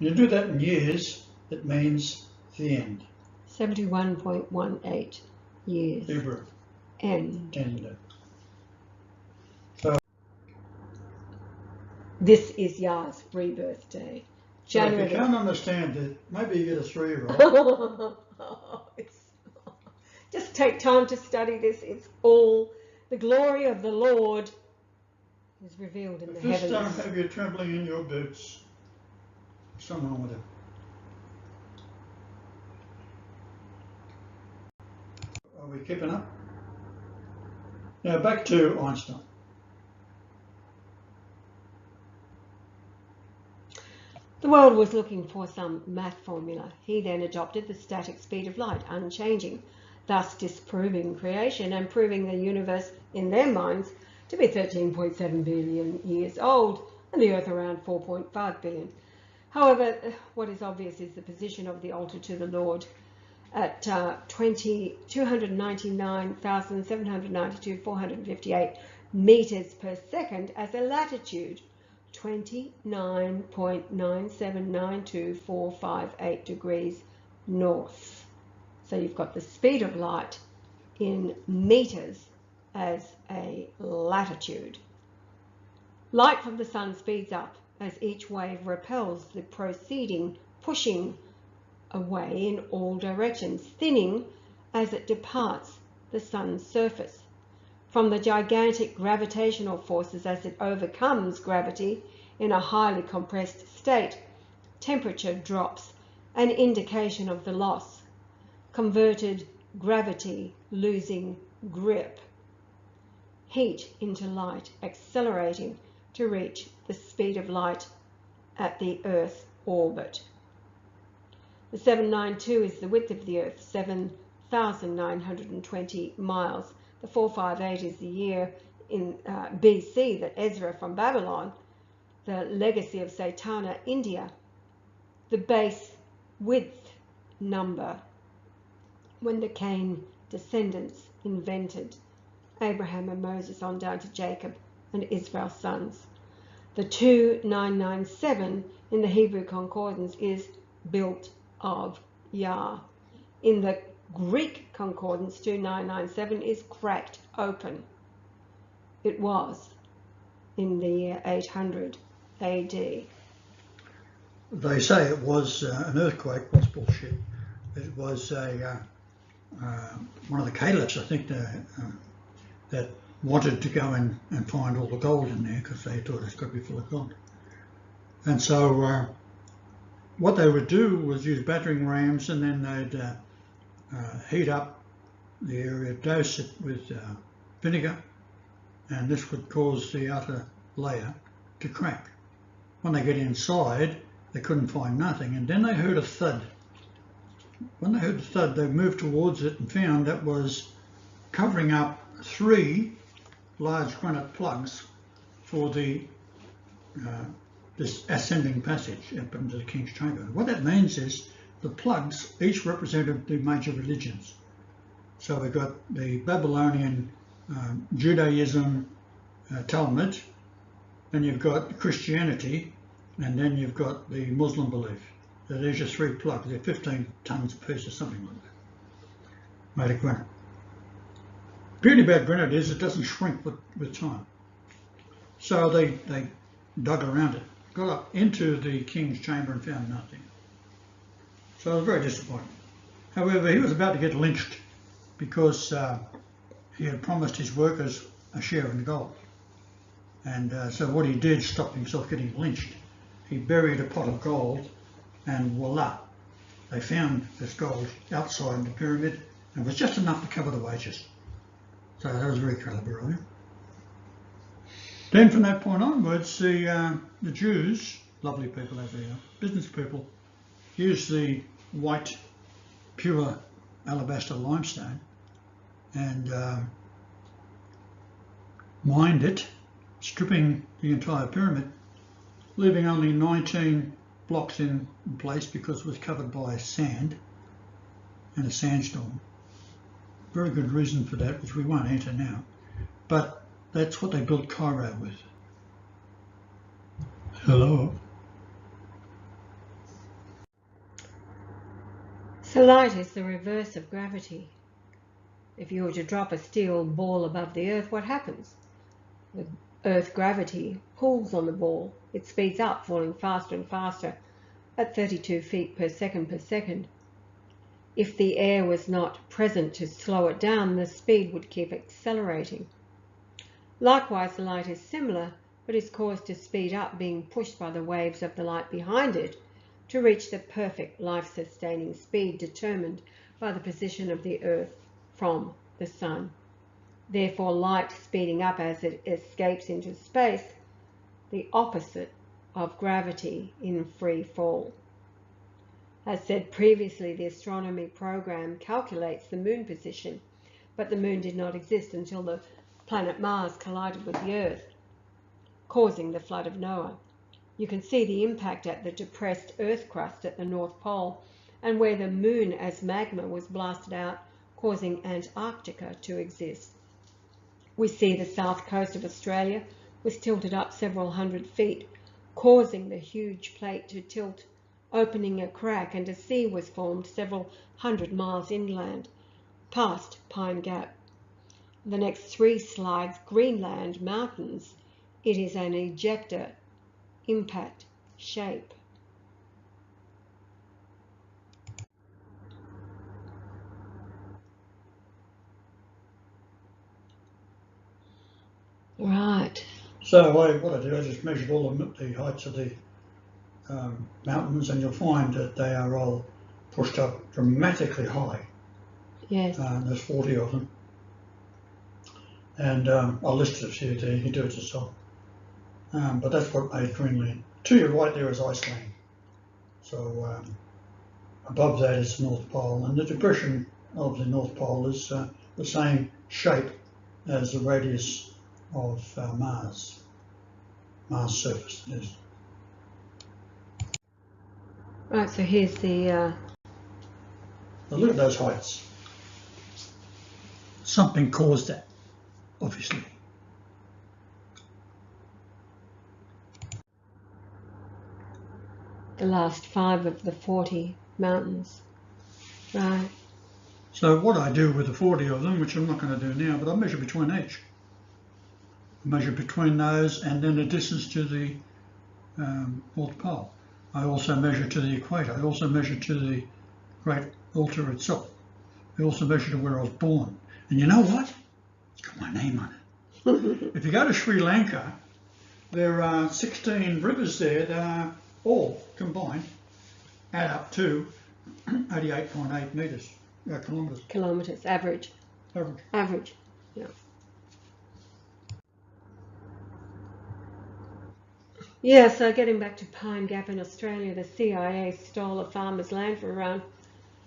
You do that in years, it means the end. 71.18 years. Hebrew. End. End. This is Yah's rebirth day. So if January. you can't understand it, maybe you get a 3-year-old. Just take time to study this. It's all the glory of the Lord is revealed in the If this heavens. don't have you trembling in your boots, something wrong with it. Are we keeping up? Now back to Einstein. The world was looking for some math formula. He then adopted the static speed of light, unchanging, thus disproving creation and proving the universe in their minds to be 13.7 billion years old and the Earth around 4.5 billion. However, what is obvious is the position of the altar to the Lord at 299,792,458 meters per second as a latitude, 29.9792458 degrees north. So you've got the speed of light in meters as a latitude. Light from the sun speeds up as each wave repels the preceding, pushing away in all directions, thinning as it departs the sun's surface. From the gigantic gravitational forces as it overcomes gravity in a highly compressed state, temperature drops, an indication of the loss. Converted gravity losing grip. Heat into light, accelerating to reach the speed of light at the Earth orbit. The 792 is the width of the Earth, 7,920 miles. The 458 is the year in BC that Ezra from Babylon, the legacy of Satana, India, the base width number when the Cain descendants invented Abraham and Moses on down to Jacob and Israel's sons. The 2997 in the Hebrew concordance is built of Yah. In the Greek concordance, 2997 is cracked open. It was in the year 800 AD. They say it was an earthquake. That's bullshit. It was one of the caliphs, I think, that wanted to go in and find all the gold in there because they thought it's got to be full of gold. And so what they would do was use battering rams, and then they'd heat up the area, dose it with vinegar, and this would cause the outer layer to crack. When they get inside, they couldn't find nothing, and then they heard a thud. When they heard the thud, they moved towards it and found that was covering up 3 large granite plugs for the this ascending passage up into the King's Chamber. What that means is the plugs each represented the major religions. So we've got the Babylonian Judaism Talmud, then you've got Christianity, and then you've got the Muslim belief. So there's your 3 plugs. They're 15 tons a piece or something like that, made of granite. Beauty about granite is it doesn't shrink with time. So they dug around it, got up into the King's Chamber and found nothing. So it was very disappointing. However, he was about to get lynched because he had promised his workers a share in the gold. And so what he did stopped himself getting lynched. He buried a pot of gold, and voila, they found this gold outside the pyramid, and it was just enough to cover the wages. So that was very clever of him. Then from that point onwards, the Jews, lovely people as they are, business people, used the white, pure alabaster limestone and mined it, stripping the entire pyramid, leaving only 19 blocks in place because it was covered by sand and a sandstorm. Very good reason for that, which we won't enter now. But that's what they built Cairo with. Hello. So light is the reverse of gravity. If you were to drop a steel ball above the earth, what happens? The earth gravity pulls on the ball. It speeds up, falling faster and faster at 32 feet per second. If the air was not present to slow it down, the speed would keep accelerating. Likewise, the light is similar, but is caused to speed up, being pushed by the waves of the light behind it to reach the perfect life-sustaining speed determined by the position of the earth from the sun. Therefore, light speeding up as it escapes into space, the opposite of gravity in free fall. As said previously, the astronomy program calculates the moon position, but the moon did not exist until the planet Mars collided with the Earth, causing the flood of Noah. You can see the impact at the depressed Earth crust at the North Pole and where the moon as magma was blasted out, causing Antarctica to exist. We see the south coast of Australia was tilted up several hundred feet, causing the huge plate to tilt, opening a crack, and a sea was formed several hundred miles inland, past Pine Gap. The next 3 slides, Greenland mountains. It is an ejector impact shape. Right. So what I do, I just measured all the heights of the mountains, and you'll find that they are all pushed up dramatically high. Yes. There's 40 of them. And I'll list it here, you can do it yourself. But that's what made Greenland. To your right there is Iceland. So above that is the North Pole, and the depression of the North Pole is the same shape as the radius of Mars surface. Yes. Right, so here's the... Now look at those heights. Something caused that, obviously. the last 5 of the 40 mountains. Right. So what I do with the 40 of them, which I'm not going to do now, but I measure between each. measure between those and then the distance to the North Pole. I also measure to the equator. I also measure to the Great Altar itself. I also measure to where I was born. And you know what? It's got my name on it. If you go to Sri Lanka, there are 16 rivers there that are all combined add up to 88.8 metres, kilometres. Kilometres, average. Average, yeah. Yeah, so getting back to Pine Gap in Australia, the CIA stole a farmer's land for around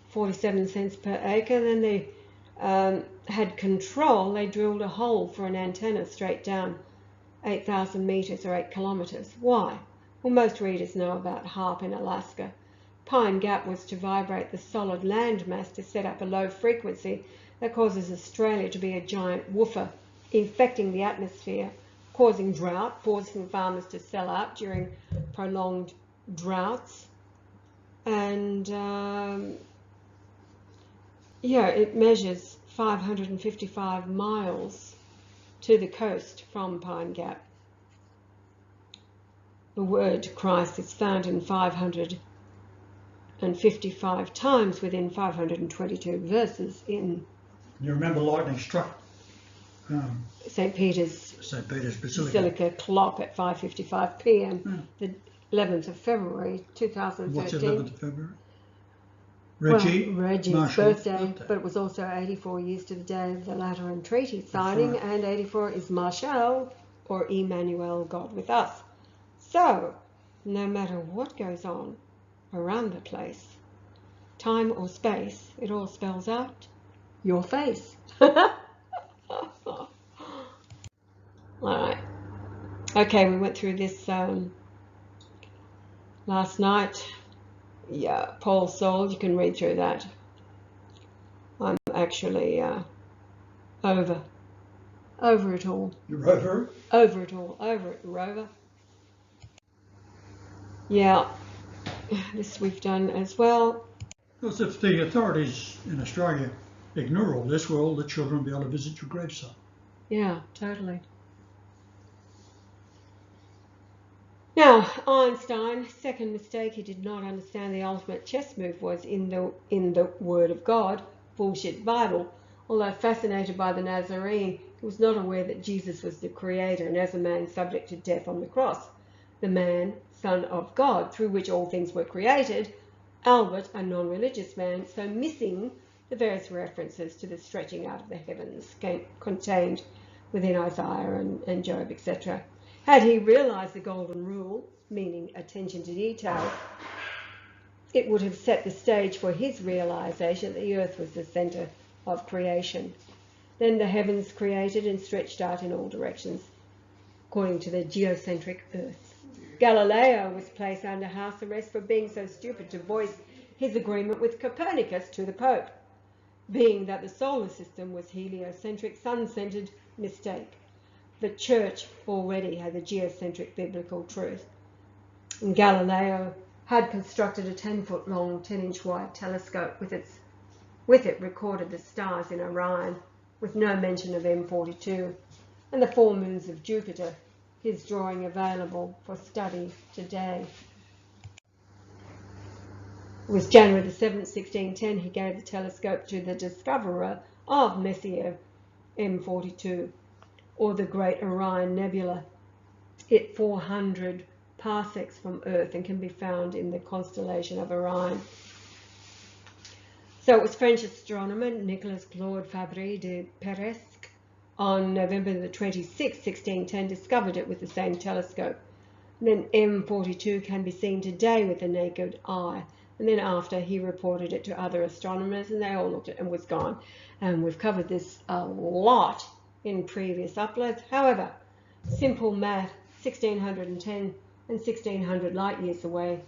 47 cents per acre. Then they had control. They drilled a hole for an antenna straight down 8,000 metres or 8 kilometres. Why? Well, most readers know about HAARP in Alaska. Pine Gap was to vibrate the solid land mass to set up a low frequency that causes Australia to be a giant woofer, infecting the atmosphere, causing drought, forcing farmers to sell out during prolonged droughts. And yeah, it measures 555 miles to the coast from Pine Gap. The word Christ is found in 555 times within 522 verses in... You remember lightning struck St. Peter's Basilica clock at 5:55 p.m. The 11th of February 2013. What's the 11th of February? Reggie's birthday, but it was also 84 years to the day of the Lateran Treaty signing, right. And 84 is Marshall, or Emmanuel, God with us. So, no matter what goes on around the place, time or space, it all spells out your face. Alright. Okay, we went through this last night. Yeah, Paul Saul, you can read through that. I'm actually over it all. You're over? Over it all. Over it, Rover. Yeah, this we've done as well. Because if the authorities in Australia ignore all this, will all the children be able to visit your gravesite? Yeah, totally. Now, Einstein, second mistake, he did not understand the ultimate chess move was in the Word of God, bullshit Bible. Although fascinated by the Nazarene, he was not aware that Jesus was the Creator and as a man subject to death on the cross. The man, Son of God, through which all things were created, Albert, a non-religious man, so missing the various references to the stretching out of the heavens contained within Isaiah and Job, etc. Had he realised the golden rule, meaning attention to detail, it would have set the stage for his realisation that the earth was the centre of creation. Then the heavens created and stretched out in all directions, according to the geocentric earth. Galileo was placed under house arrest for being so stupid to voice his agreement with Copernicus to the Pope, being that the solar system was heliocentric, sun-centred mistake. The Church already had the geocentric biblical truth. And Galileo had constructed a 10-foot long, 10-inch wide telescope with it recorded the stars in Orion, with no mention of M42, and the 4 moons of Jupiter, his drawing available for study today. It was January the 7th, 1610, he gave the telescope to the discoverer of Messier M42, or the Great Orion Nebula. It 400 parsecs from Earth and can be found in the constellation of Orion. So it was French astronomer Nicolas Claude Fabre de Peresque on November the 26th, 1610, discovered it with the same telescope. And then M42 can be seen today with the naked eye. And then after, he reported it to other astronomers and they all looked at it and was gone. And we've covered this a lot in previous uploads. However, simple math, 1610 and 1600 light years away.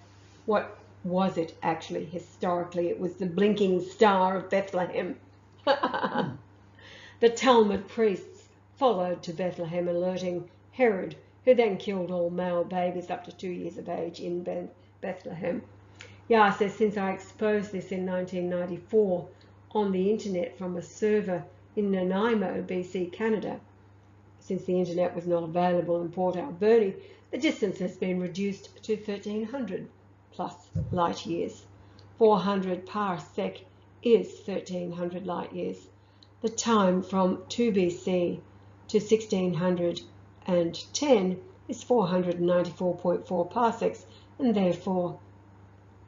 What was it actually historically? It was the blinking star of Bethlehem. The Talmud priests followed to Bethlehem, alerting Herod, who then killed all male babies up to 2 years of age in Bethlehem. Yeah, says, since I exposed this in 1994 on the internet from a server in Nanaimo, BC, Canada, Since the internet was not available in Port Alberni, the distance has been reduced to 1300 plus light years. 400 parsec is 1300 light years. The time from 2 BC to 1610 is 494.4 parsecs, and therefore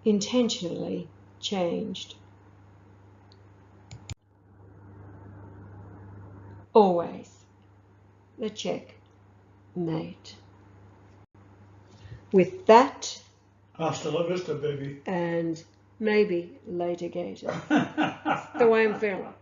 intentionally changed. Always the checkmate. With that, Hasta la vista, baby. and maybe later, Gator. That's the way I'm feeling.